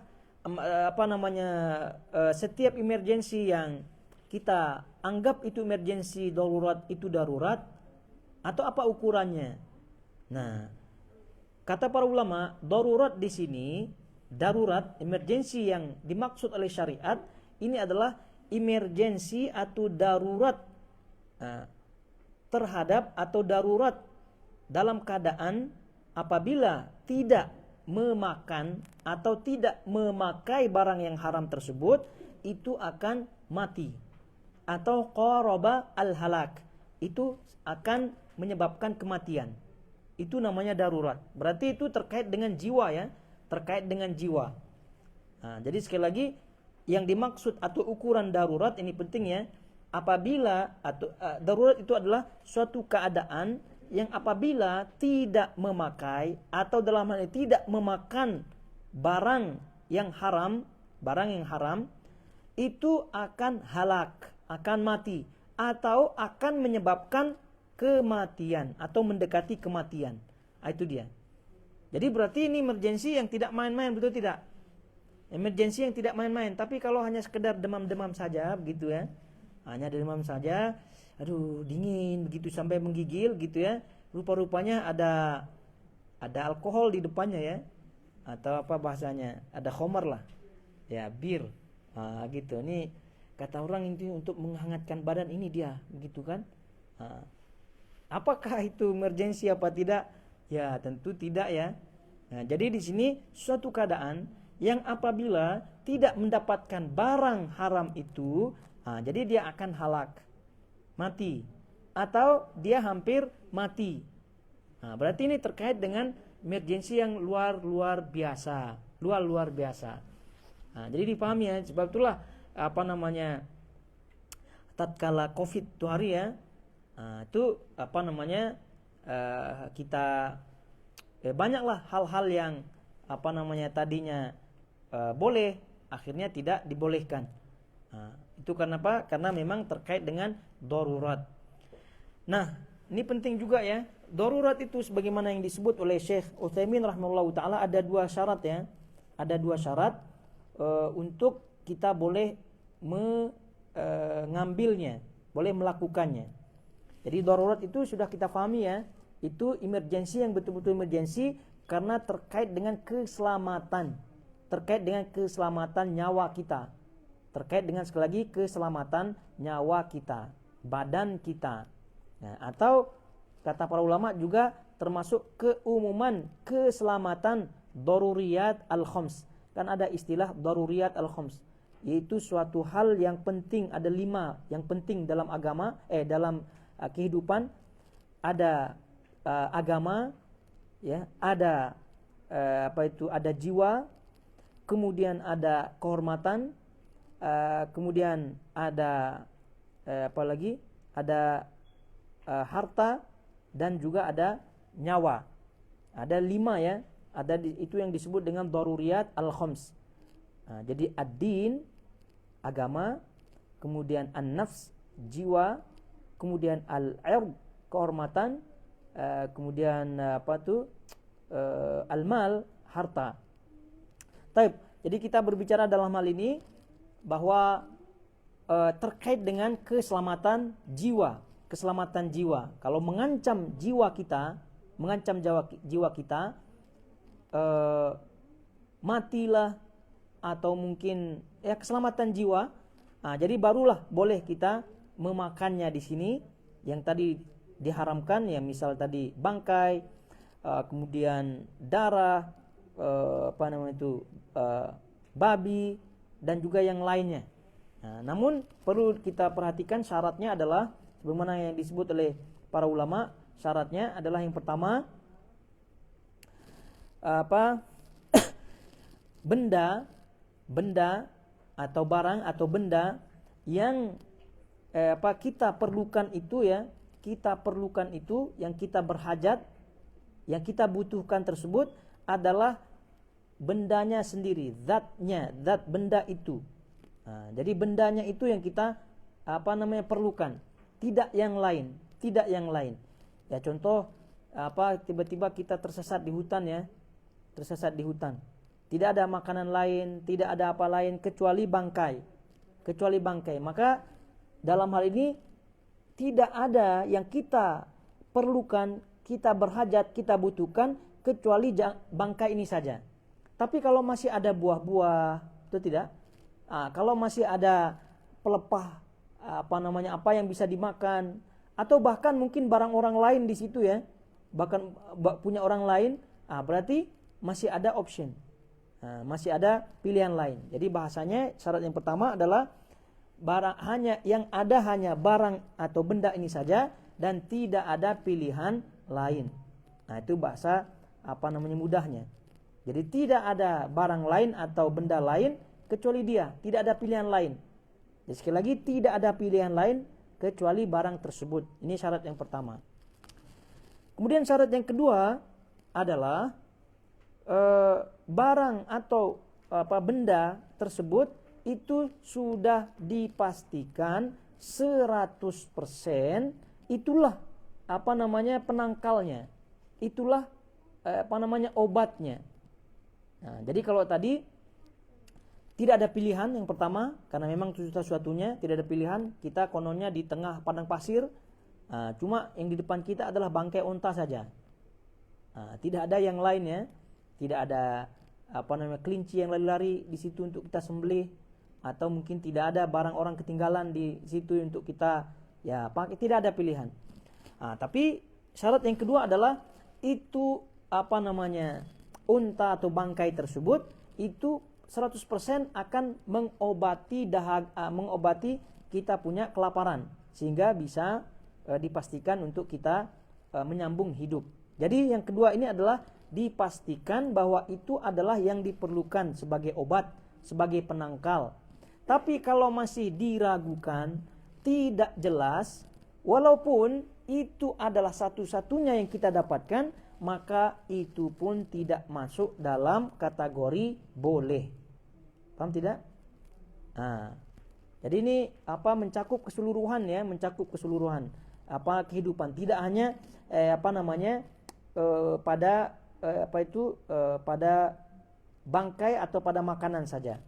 setiap emergency yang kita anggap itu emergency darurat itu darurat, atau apa ukurannya? Nah, kata para ulama, darurat di sini, darurat, emergency yang dimaksud oleh syariat ini adalah emergency atau darurat terhadap atau darurat dalam keadaan apabila tidak memakan atau tidak memakai barang yang haram tersebut, itu akan mati. Atau qaraba al-halak, itu akan menyebabkan kematian. Itu namanya darurat. Berarti itu terkait dengan jiwa ya, terkait dengan jiwa. Jadi sekali lagi, yang dimaksud atau ukuran darurat ini penting ya. Apabila atau darurat itu adalah suatu keadaan yang apabila tidak memakai atau dalam hal ini tidak memakan barang yang haram, itu akan halak, akan mati, atau akan menyebabkan kematian atau mendekati kematian. Itu dia. Jadi berarti ini emergency yang tidak main-main, betul tidak? Emergency yang tidak main-main. Tapi kalau hanya sekedar demam-demam saja begitu ya, hanya demam saja, aduh dingin begitu sampai menggigil gitu ya, rupa-rupanya ada alkohol di depannya ya, atau apa bahasanya, ada khamar lah ya, bir gitu. Ini kata orang itu untuk menghangatkan badan ini dia begitu kan. Apakah itu emergency apa tidak? Ya tentu tidak ya. Nah, jadi di sini suatu keadaan yang apabila tidak mendapatkan barang haram itu, jadi dia akan halak, mati, atau dia hampir mati. Berarti ini terkait dengan emergency yang luar biasa. Jadi dipahami ya, sebab itulah tatkala Covid itu hari ya, itu kita banyaklah hal-hal yang tadinya boleh akhirnya tidak dibolehkan. Itu karena apa? Karena memang terkait dengan darurat. Nah, ini penting juga ya. Darurat itu sebagaimana yang disebut oleh Syekh Utsaimin rahimahullahu taala, ada dua syarat ya. Ada dua syarat untuk kita boleh mengambilnya, boleh melakukannya. Jadi darurat itu sudah kita pahami ya, itu emergency yang betul-betul emergency karena terkait dengan keselamatan, nyawa kita. Terkait dengan sekali lagi keselamatan nyawa kita, badan kita. Nah, atau kata para ulama juga termasuk keumuman keselamatan daruriyat al-khams. Kan ada istilah daruriyat al-khams, yaitu suatu hal yang penting, ada 5 yang penting dalam agama, dalam kehidupan. Ada agama ya, ada ada jiwa, kemudian ada kehormatan, kemudian ada ada harta, dan juga ada nyawa. Ada 5 ya, itu yang disebut dengan daruriyat al-khams. Jadi ad-din, agama, kemudian an-nafs, jiwa, kemudian al-'ird, kehormatan, kemudian al-mal, harta. Taib. Jadi kita berbicara dalam hal ini bahwa terkait dengan keselamatan jiwa. Kalau mengancam jiwa kita, matilah atau mungkin keselamatan jiwa. Jadi barulah boleh kita memakannya di sini. Yang tadi diharamkan ya, misal tadi bangkai, kemudian darah, babi dan juga yang lainnya. Namun perlu kita perhatikan syaratnya adalah sebagaimana yang disebut oleh para ulama, syaratnya adalah yang pertama benda atau barang atau benda yang kita perlukan itu yang kita berhajat, yang kita butuhkan tersebut adalah bendanya sendiri, zat benda itu. Jadi bendanya itu yang kita perlukan, tidak yang lain. Ya contoh tiba-tiba kita tersesat di hutan. Tidak ada makanan lain, tidak ada apa lain kecuali bangkai. Maka dalam hal ini tidak ada yang kita perlukan, kita berhajat, kita butuhkan kecuali bangkai ini saja. Tapi kalau masih ada buah-buah, itu tidak. Kalau masih ada pelepah apa yang bisa dimakan, atau bahkan mungkin barang orang lain di situ ya, bahkan punya orang lain, berarti masih ada option, masih ada pilihan lain. Jadi bahasanya syarat yang pertama adalah hanya barang atau benda ini saja dan tidak ada pilihan lain. Itu bahasa mudahnya. Jadi tidak ada barang lain atau benda lain kecuali dia, tidak ada pilihan lain. Jadi sekali lagi, tidak ada pilihan lain kecuali barang tersebut. Ini syarat yang pertama. Kemudian syarat yang kedua adalah barang atau benda tersebut itu sudah dipastikan 100% itulah penangkalnya, itulah obatnya. Jadi kalau tadi tidak ada pilihan yang pertama, karena memang sesuatunya tidak ada pilihan, kita kononnya di tengah padang pasir, cuma yang di depan kita adalah bangkai unta saja. Tidak ada yang lainnya, tidak ada kelinci yang lari-lari di situ untuk kita sembelih, atau mungkin tidak ada barang orang ketinggalan di situ untuk kita pakai, tidak ada pilihan. Tapi syarat yang kedua adalah itu unta atau bangkai tersebut itu 100% akan mengobati kita punya kelaparan, sehingga bisa dipastikan untuk kita menyambung hidup. Jadi yang kedua ini adalah dipastikan bahwa itu adalah yang diperlukan sebagai obat, sebagai penangkal. Tapi kalau masih diragukan, tidak jelas, walaupun itu adalah satu-satunya yang kita dapatkan, maka itu pun tidak masuk dalam kategori boleh. Paham tidak? Jadi ini mencakup keseluruhan ya, kehidupan, tidak hanya pada bangkai atau pada makanan saja.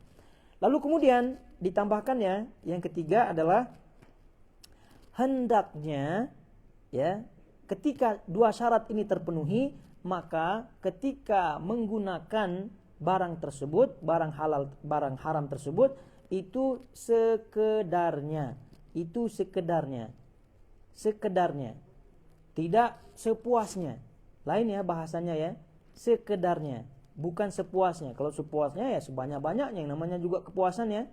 Lalu kemudian ditambahkan ya, yang ketiga adalah hendaknya ya, ketika dua syarat ini terpenuhi, maka ketika menggunakan barang tersebut, barang halal, barang haram tersebut, itu sekedarnya, tidak sepuasnya. Lain ya bahasanya ya, sekedarnya, bukan sepuasnya. Kalau sepuasnya ya sebanyak-banyaknya, yang namanya juga kepuasan ya.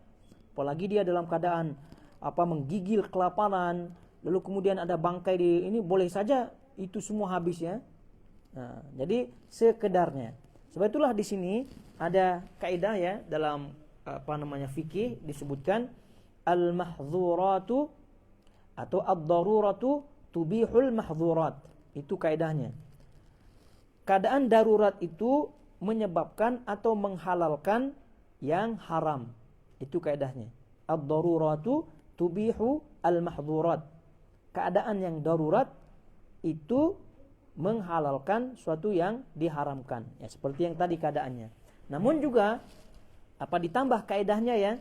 Apalagi dia dalam keadaan menggigil kelaparan, lalu kemudian ada bangkai di ini, boleh saja itu semua habis ya. Jadi sekedarnya. Sebab itulah di sini ada kaidah ya dalam fikih disebutkan al-mahdzuratu atau ad-daruratu tubihul mahzurat. Itu kaidahnya. Keadaan darurat itu menyebabkan atau menghalalkan yang haram. Itu kaidahnya. Ad-daruratu tubihu al-mahdzurat. Keadaan yang darurat itu menghalalkan suatu yang diharamkan. Ya, seperti yang tadi keadaannya. Namun juga ditambah kaidahnya ya.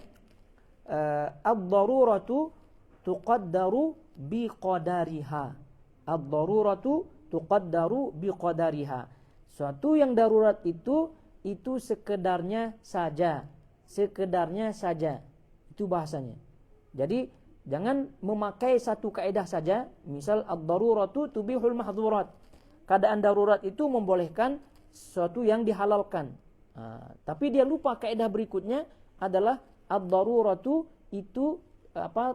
Ad-daruratu tuqaddaru biqadariha. Ad-daruratu tuqaddaru biqadariha. Suatu yang darurat itu sekedarnya saja. Sekedarnya saja. Itu bahasanya. Jadi jangan memakai satu kaidah saja. Misal ad-daruratu tubihul mahdzurat. Keadaan darurat itu membolehkan sesuatu yang dihalalkan. Tapi dia lupa kaidah berikutnya adalah ad-daruratu itu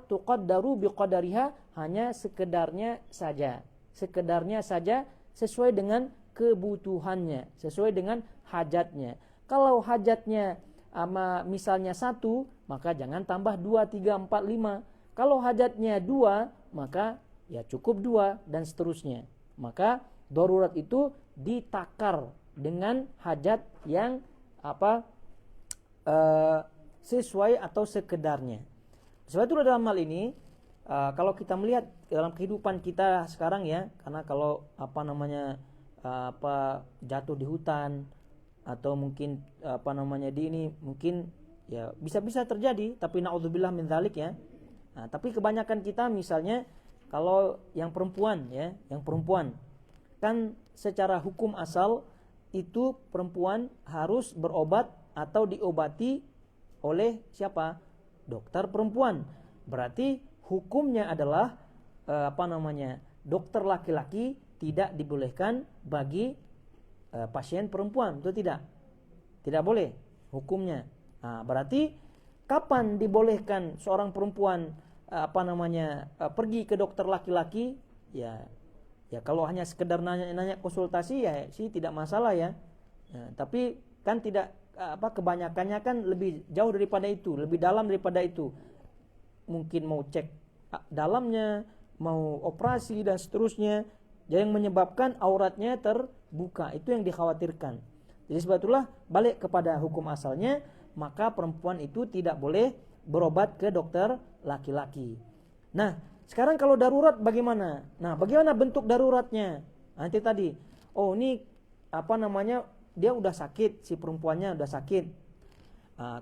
tuqaddaru biqadariha, hanya sekedarnya saja. Sekedarnya saja sesuai dengan kebutuhannya, sesuai dengan hajatnya. Kalau hajatnya misalnya 1, maka jangan tambah 2, 3, 4, 5. Kalau hajatnya 2, maka ya cukup 2 dan seterusnya. Maka darurat itu ditakar dengan hajat yang sesuai atau sekedarnya. Sebab itu dalam hal ini kalau kita melihat dalam kehidupan kita sekarang ya, karena kalau jatuh di hutan atau mungkin di ini mungkin ya bisa terjadi, tapi naudzubillah min dzalik ya. Tapi kebanyakan kita misalnya kalau yang perempuan ya, yang perempuan kan secara hukum asal itu perempuan harus berobat atau diobati oleh siapa? Dokter perempuan. Berarti hukumnya adalah dokter laki-laki tidak dibolehkan bagi pasien perempuan, betul tidak? Tidak boleh hukumnya. Berarti kapan dibolehkan seorang perempuan pergi ke dokter laki-laki? Ya kalau hanya sekedar nanya konsultasi ya sih tidak masalah ya. Tapi kan tidak kebanyakannya kan lebih jauh daripada itu, lebih dalam daripada itu. Mungkin mau cek dalamnya, mau operasi dan seterusnya, yang menyebabkan auratnya terbuka, itu yang dikhawatirkan. Jadi sebetulnya balik kepada hukum asalnya, maka perempuan itu tidak boleh berobat ke dokter laki-laki. Nah, sekarang kalau darurat bagaimana? Nah, bagaimana bentuk daruratnya? Nanti tadi, ini dia udah sakit, si perempuannya udah sakit.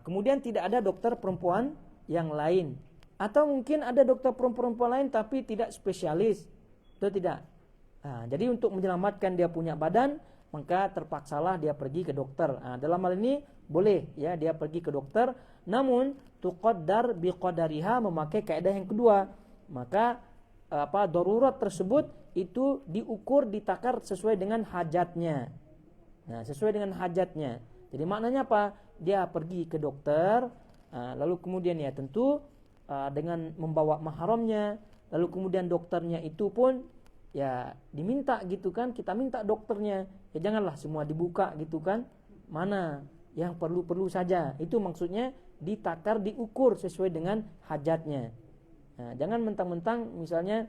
Kemudian tidak ada dokter perempuan yang lain, atau mungkin ada dokter perempuan lain tapi tidak spesialis, atau tidak. Jadi untuk menyelamatkan dia punya badan, maka terpaksalah dia pergi ke dokter. Dalam hal ini boleh ya dia pergi ke dokter, namun tuqaddar biqadariha, memakai kaidah yang kedua. Maka darurat tersebut itu diukur, ditakar sesuai dengan hajatnya. Nah, sesuai dengan hajatnya. Jadi maknanya apa? Dia pergi ke dokter, lalu kemudian ya tentu dengan membawa mahramnya, lalu kemudian dokternya itu pun ya diminta gitu kan, kita minta dokternya. Ya janganlah semua dibuka gitu kan. Mana yang perlu-perlu saja. Itu maksudnya ditakar, diukur sesuai dengan hajatnya. Nah, jangan mentang-mentang misalnya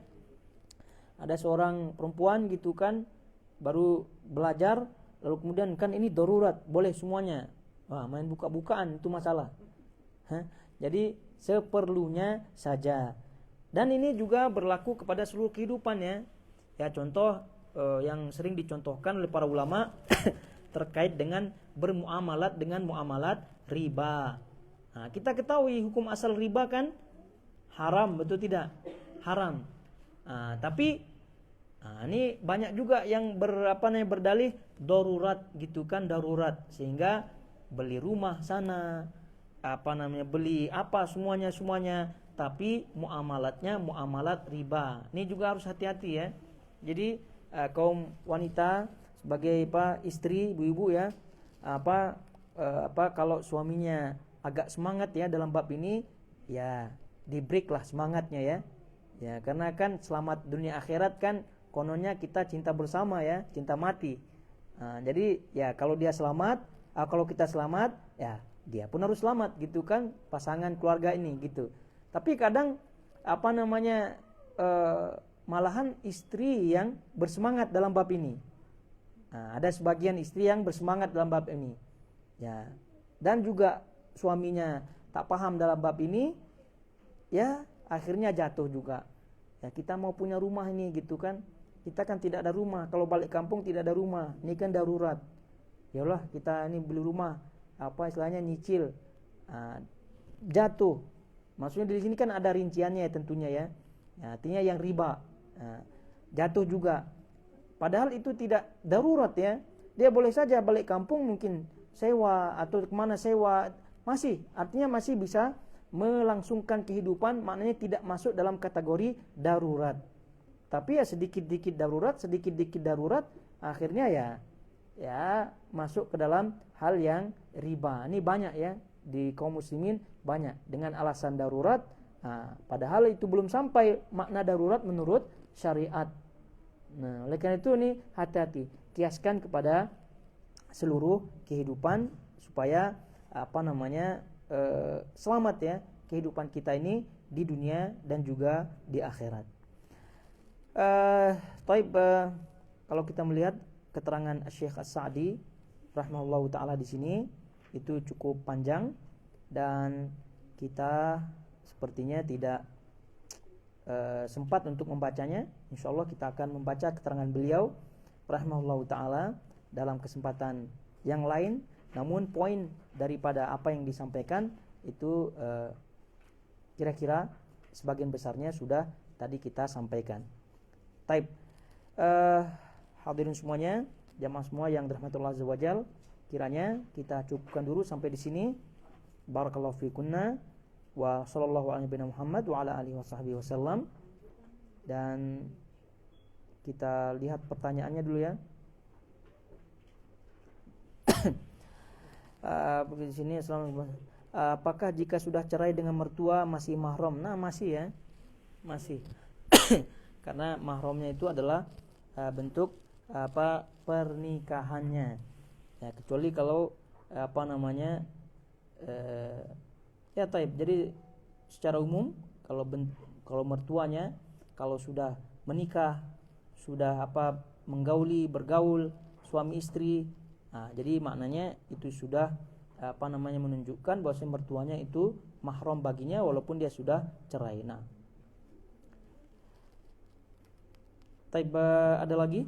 ada seorang perempuan gitu kan baru belajar, lalu kemudian kan ini darurat, boleh semuanya. Main buka-bukaan itu masalah. Jadi seperlunya saja. Dan ini juga berlaku kepada seluruh kehidupan ya. Ya contoh yang sering dicontohkan oleh para ulama terkait dengan bermuamalat dengan muamalat riba. Nah, kita ketahui hukum asal riba kan haram, betul tidak? Haram. Tapi ini banyak juga yang berdalih darurat gitu kan, darurat, sehingga beli rumah sana, beli apa semuanya, tapi muamalatnya muamalat riba. Ini juga harus hati-hati ya. Jadi kaum wanita sebagai istri, ibu-ibu ya, kalau suaminya agak semangat ya dalam bab ini, ya di break lah semangatnya ya. Ya karena kan selamat dunia akhirat kan kononnya kita cinta bersama ya, cinta mati. Jadi ya kalau dia selamat, kalau kita selamat, ya dia pun harus selamat gitu kan, pasangan keluarga ini gitu. Tapi kadang malahan istri yang bersemangat dalam bab ini. Nah, ada sebagian istri yang bersemangat dalam bab ini. Ya. Dan juga suaminya tak paham dalam bab ini, ya akhirnya jatuh juga. Ya, kita mau punya rumah ini gitu kan. Kita kan tidak ada rumah. Kalau balik kampung tidak ada rumah. Ini kan darurat. Ya Allah, kita ini beli rumah, apa istilahnya nyicil. Jatuh. Maksudnya di sini kan ada rinciannya ya, tentunya ya. Artinya yang riba. Jatuh juga. Padahal itu tidak darurat ya. Dia boleh saja balik kampung mungkin sewa atau kemana sewa. Masih, artinya masih bisa melangsungkan kehidupan, maknanya tidak masuk dalam kategori darurat. Tapi ya sedikit-dikit darurat, akhirnya ya masuk ke dalam hal yang riba. Ini banyak ya di kaum muslimin, banyak dengan alasan darurat. Padahal itu belum sampai makna darurat menurut syariat. Nah, oleh karena itu nih hati-hati, kiaskan kepada seluruh kehidupan supaya selamat ya kehidupan kita ini di dunia dan juga di akhirat. Kalau kita melihat keterangan Syekh As-Sa'di rahimahullahu taala di sini itu cukup panjang dan kita sepertinya tidak sempat untuk membacanya. Insyaallah kita akan membaca keterangan beliau rahimahullahu taala dalam kesempatan yang lain. Namun poin daripada apa yang disampaikan itu kira-kira sebagian besarnya sudah tadi kita sampaikan. Hadirin semuanya, jamaah semua yang dirahmati Allah Azza wajal, kiranya kita cukupkan dulu sampai di sini. Barakallahu fikunna wa sallallahu alaihi Muhammad wa ala alihi washabbihi wasallam. Dan kita lihat pertanyaannya dulu ya. Di sini apakah jika sudah cerai dengan mertua masih mahram? Nah, masih ya. Masih. Karena mahramnya itu adalah bentuk pernikahannya. Ya, kecuali kalau jadi secara umum kalau mertuanya kalau sudah menikah, sudah bergaul suami istri, jadi maknanya itu sudah menunjukkan bahwa mertuanya itu mahram baginya walaupun dia sudah cerai. Nah, ada lagi?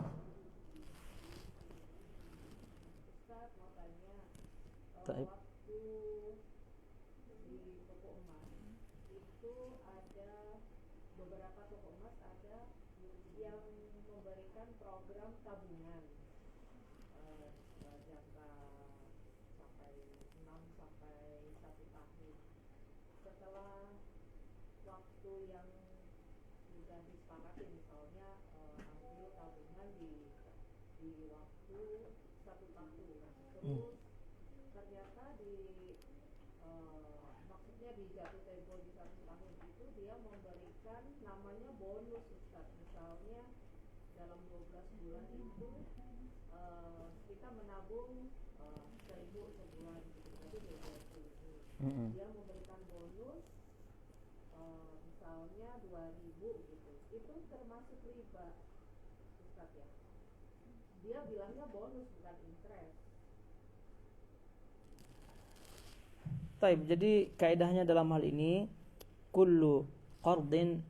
Dia memberikan bonus misalnya 2.000 gitu, itu termasuk riba Ustaz ya. Dia bilangnya bonus bukan interest. Jadi kaidahnya dalam hal ini kullu qardin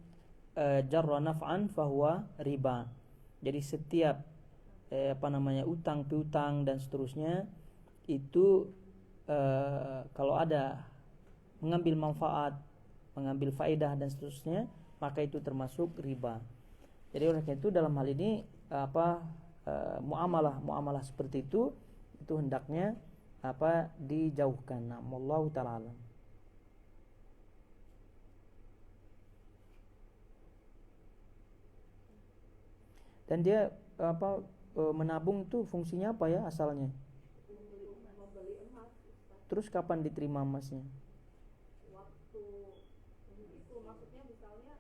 jarra naf'an fahuwa riba. Jadi setiap utang piutang dan seterusnya itu kalau ada mengambil manfaat, mengambil faedah dan seterusnya, maka itu termasuk riba. Jadi oleh karena itu dalam hal ini muamalah seperti itu hendaknya dijauhkan. Nah, wallahu ta'ala alam. Dan dia menabung itu fungsinya apa ya asalnya? Terus kapan diterima emasnya? Waktu itu maksudnya misalnya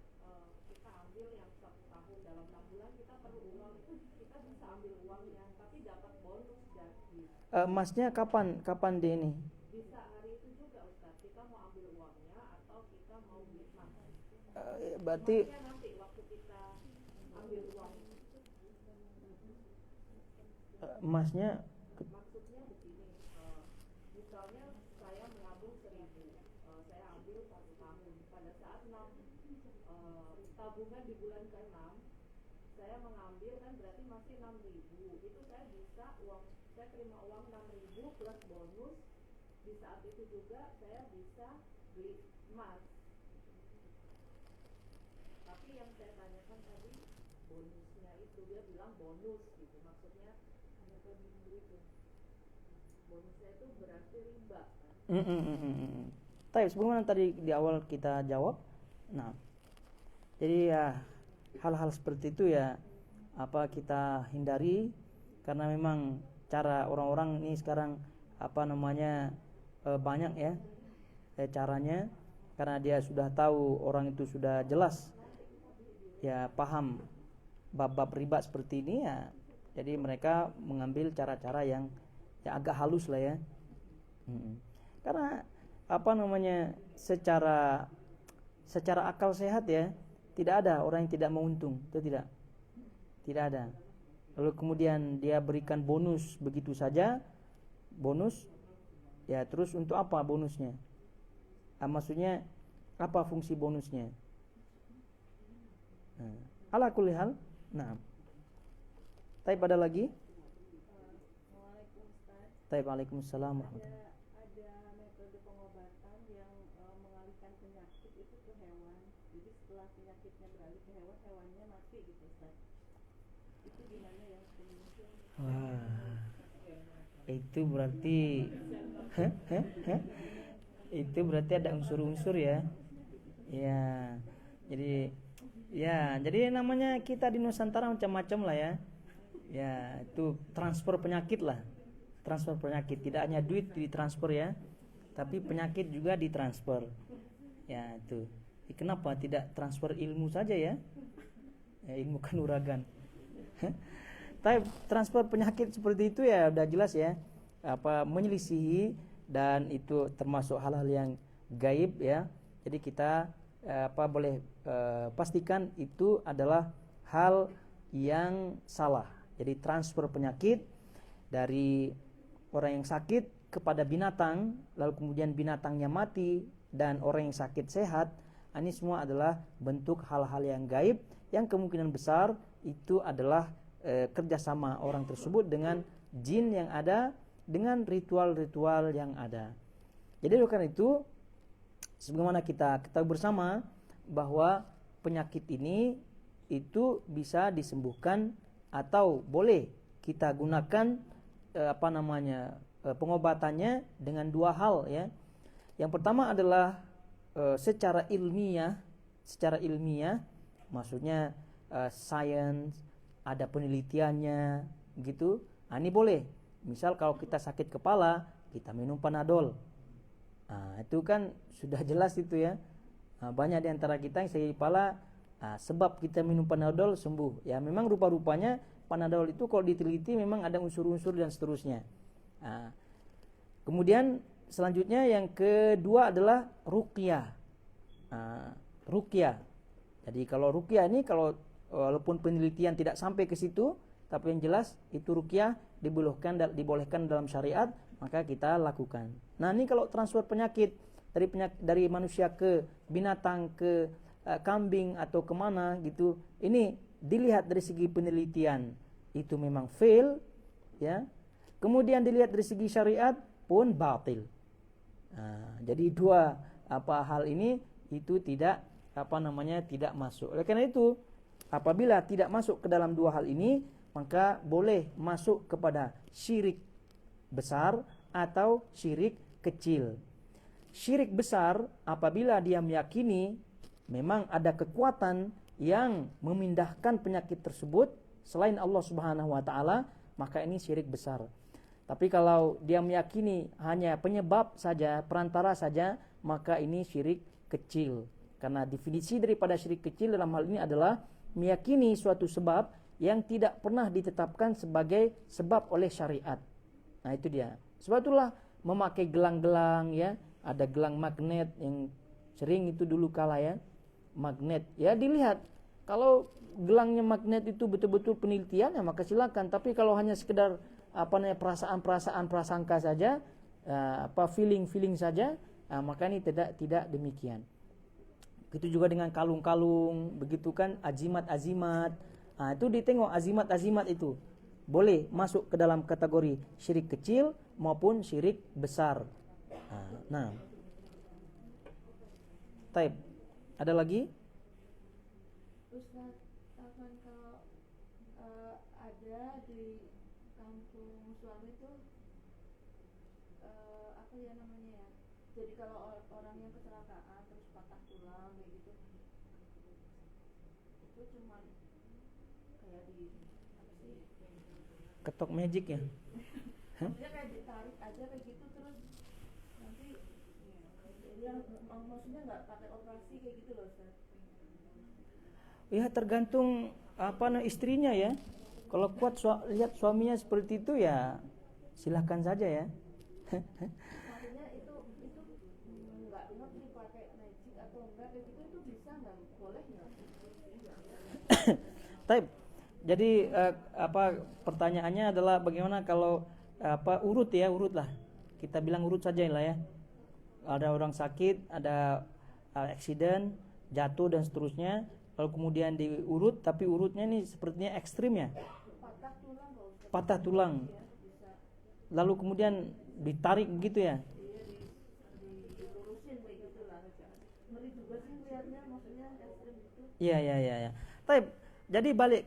kita ambil yang 1 tahun, dalam 6 bulan kita perlu uang, itu kita bisa ambil uangnya, tapi dapat bonus jadi. Emasnya kapan dia ini? Bisa hari itu juga Ustaz, kita mau ambil uangnya atau kita mau beli emas. Berarti maksudnya nanti waktu kita ambil uang. emasnya Maksudnya begini, misalnya saya menabung 1.000, saya ambil 1 tahun. Pada saat tabungan di bulan ke-6, saya mengambil kan berarti masih 6.000. Itu saya bisa saya terima uang 6.000 plus bonus. Di saat itu juga saya bisa beli emas. Tapi yang saya tanyakan tadi bonusnya itu, dia bilang bonus gitu, maksudnya hanya itu. Bonusnya itu berarti riba kan? Tapi sebagaimana tadi di awal kita jawab, nah, jadi ya hal-hal seperti itu ya kita hindari, karena memang cara orang-orang ini sekarang banyak ya caranya, karena dia sudah tahu, orang itu sudah jelas ya paham bab-bab riba seperti ini ya, jadi mereka mengambil cara-cara yang agak halus lah ya. Karena secara akal sehat ya, tidak ada orang yang tidak mau untung, itu tidak ada. Lalu kemudian dia berikan bonus begitu saja, bonus ya, terus untuk apa bonusnya? Maksudnya apa fungsi bonusnya? Ala kulli hal. Nah, tapi pada lagi. Waalaikumsalam warahmatullahi. Ada metode pengobatan yang mengalihkan penyakit itu ke hewan. Jadi setelah penyakitnya beralih ke hewan, hewannya mati gitu, Ustaz. Itu gimana yang penyakit? Wah, itu berarti itu berarti ada unsur-unsur ya. Ya, jadi namanya kita di Nusantara macam-macam lah ya. Ya, itu transfer penyakit lah. Transfer penyakit, tidak hanya duit ditransfer ya, tapi penyakit juga ditransfer. Ya, itu. Kenapa tidak transfer ilmu saja ya? Ilmu kanuragan. Tapi transfer penyakit seperti itu ya udah jelas ya, menyelisihi, dan itu termasuk hal-hal yang gaib ya. Jadi kita boleh pastikan itu adalah hal yang salah. Jadi transfer penyakit dari orang yang sakit kepada binatang, lalu kemudian binatangnya mati dan orang yang sakit sehat, ini semua adalah bentuk hal-hal yang gaib, yang kemungkinan besar itu adalah kerjasama orang tersebut dengan jin yang ada, dengan ritual-ritual yang ada. Jadi karena itu, sebagaimana kita ketahui bersama bahwa penyakit ini itu bisa disembuhkan atau boleh kita gunakan pengobatannya dengan dua hal ya. Yang pertama adalah secara ilmiah, maksudnya sains, ada penelitiannya gitu. Ini boleh. Misal kalau kita sakit kepala, kita minum Panadol. Itu kan sudah jelas itu ya. Banyak di antara kita yang sakit kepala, sebab kita minum Panadol sembuh. Ya memang rupa-rupanya Panadol itu kalau diteliti memang ada unsur-unsur dan seterusnya. Kemudian selanjutnya yang kedua adalah ruqyah. Ruqyah. Jadi kalau ruqyah ini, kalau walaupun penelitian tidak sampai ke situ, tapi yang jelas itu ruqyah dibolehkan dalam syariat, maka kita lakukan. Nah, ini kalau transfer penyakit dari manusia ke binatang, ke kambing atau kemana gitu, ini dilihat dari segi penelitian itu memang fail ya. Kemudian dilihat dari segi syariat pun batil. Jadi dua hal ini itu tidak tidak masuk. Oleh karena itu, apabila tidak masuk ke dalam dua hal ini, maka boleh masuk kepada syirik besar atau syirik kecil. Syirik besar apabila dia meyakini memang ada kekuatan yang memindahkan penyakit tersebut selain Allah Subhanahu wa taala, maka ini syirik besar. Tapi kalau dia meyakini hanya penyebab saja, perantara saja, maka ini syirik kecil. Karena definisi daripada syirik kecil dalam hal ini adalah meyakini suatu sebab yang tidak pernah ditetapkan sebagai sebab oleh syariat. Nah, itu dia. Sebab itulah memakai gelang-gelang ya, ada gelang magnet yang sering itu dulu kala ya. Magnet. Ya dilihat. Kalau gelangnya magnet itu betul-betul penelitian ya maka silakan. Tapi kalau hanya sekedar perasaan prasangka saja, feeling saja, maka ini tidak demikian. Begitu juga dengan kalung-kalung, begitu kan, azimat. Itu ditengok azimat itu boleh masuk ke dalam kategori syirik kecil maupun syirik besar. Nah, taib. Ada lagi? Ustaz, kalau ada di kampung suami itu apa ya namanya ya? Jadi kalau orang yang kecelakaan terus patah tulang kayak gitu, itu cuma kayak di apa sih? Ketok magic ya? Maksudnya kayak ditarik aja kayak gitu terus nanti dia maksudnya nggak pakai operasi kayak gitu loh Ustaz. Ya tergantung istrinya ya. Kalau kuat lihat suaminya seperti itu ya silahkan saja ya. Maksudnya itu nggak ngerti pakai magic atau enggak kayak gitu, itu bisa nggak, boleh nggak? Taib. Jadi pertanyaannya adalah bagaimana kalau urutlah. Kita bilang urut saja lah ya. Ada orang sakit, ada accident, jatuh dan seterusnya, lalu kemudian diurut, tapi urutnya nih sepertinya ekstrim ya. Patah tulang. Lalu kemudian ditarik begitu ya. Iya. Taib. Jadi balik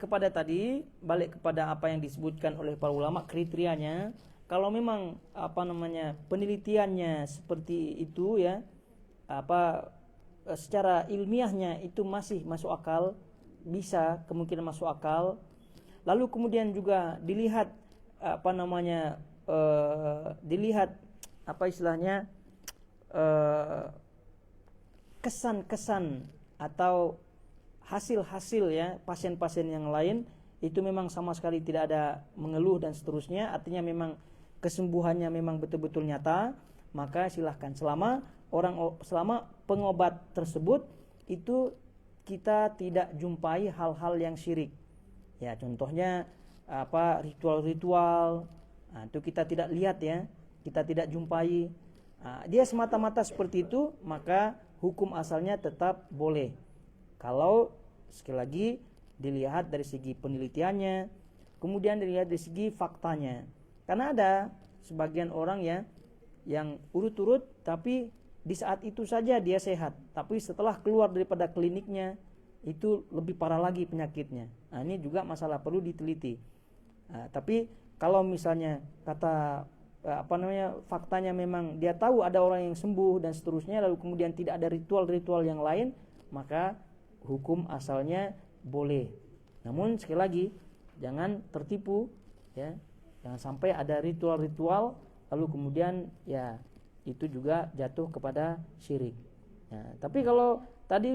kepada apa yang disebutkan oleh para ulama kriterianya. Kalau memang penelitiannya seperti itu ya, secara ilmiahnya itu masih masuk akal, bisa kemungkinan masuk akal. Lalu kemudian juga dilihat kesan-kesan atau hasil-hasil ya pasien-pasien yang lain itu memang sama sekali tidak ada mengeluh dan seterusnya, artinya memang kesembuhannya memang betul-betul nyata, maka silahkan selama pengobat tersebut itu kita tidak jumpai hal-hal yang syirik. Ya, contohnya ritual-ritual, itu kita tidak lihat ya, kita tidak jumpai. Dia semata-mata seperti itu, maka hukum asalnya tetap boleh. Kalau sekali lagi dilihat dari segi penelitiannya, kemudian dilihat dari segi faktanya. Karena ada sebagian orang ya yang urut-urut tapi di saat itu saja dia sehat, tapi setelah keluar daripada kliniknya itu lebih parah lagi penyakitnya. Ini juga masalah perlu diteliti. Tapi kalau misalnya faktanya memang dia tahu ada orang yang sembuh dan seterusnya, lalu kemudian tidak ada ritual-ritual yang lain, maka hukum asalnya boleh. Namun sekali lagi jangan tertipu ya. Jangan sampai ada ritual-ritual lalu kemudian ya itu juga jatuh kepada syirik. Ya, tapi kalau tadi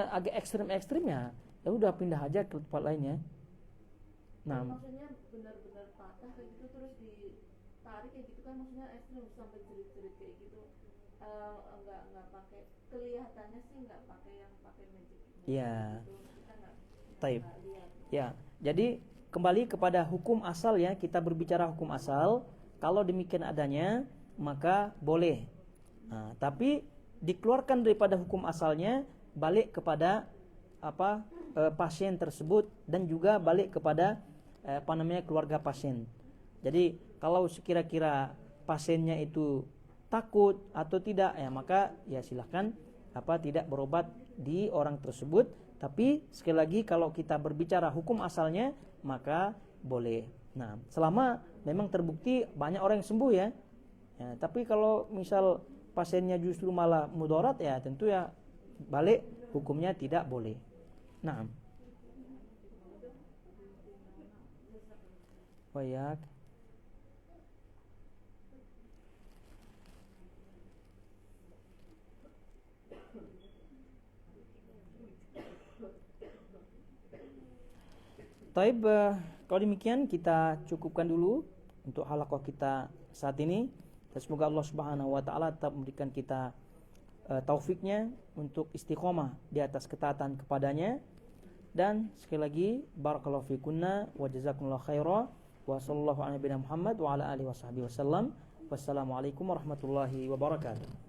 agak ekstrim ya udah pindah aja ke tempat lainnya. Nah, maksudnya benar-benar patah kayak gitu terus ditarik kayak gitu kan, maksudnya ekstrim sampai jerit-jerit kayak gitu. Enggak pakai, kelihatannya sih enggak pakai yang pakai magic. Iya. Kita enggak. Taib. Ya, jadi kembali kepada hukum asal ya, kita berbicara hukum asal. Kalau demikian adanya, maka boleh. Tapi dikeluarkan daripada hukum asalnya, balik kepada pasien tersebut dan juga balik kepada keluarga pasien. Jadi kalau sekira-kira pasiennya itu takut atau tidak ya, maka ya silahkan tidak berobat di orang tersebut. Tapi sekali lagi kalau kita berbicara hukum asalnya, maka boleh. Nah, selama memang terbukti banyak orang yang sembuh ya. Tapi kalau misal pasiennya justru malah mudarat ya, tentu ya balik hukumnya tidak boleh. Nah, baik. Taib, kalau demikian kita cukupkan dulu untuk halaqah kita saat ini. Dan semoga Allah Subhanahu wa taala tetap memberikan kita taufiknya untuk istiqomah di atas ketaatan kepadanya. Dan sekali lagi barakallahu fikunna wa jazakumullahu khairan. Wa sallallahu ala nabiyina Muhammad wa ala alihi washabihi wasallam. Wassalamualaikum warahmatullahi wabarakatuh.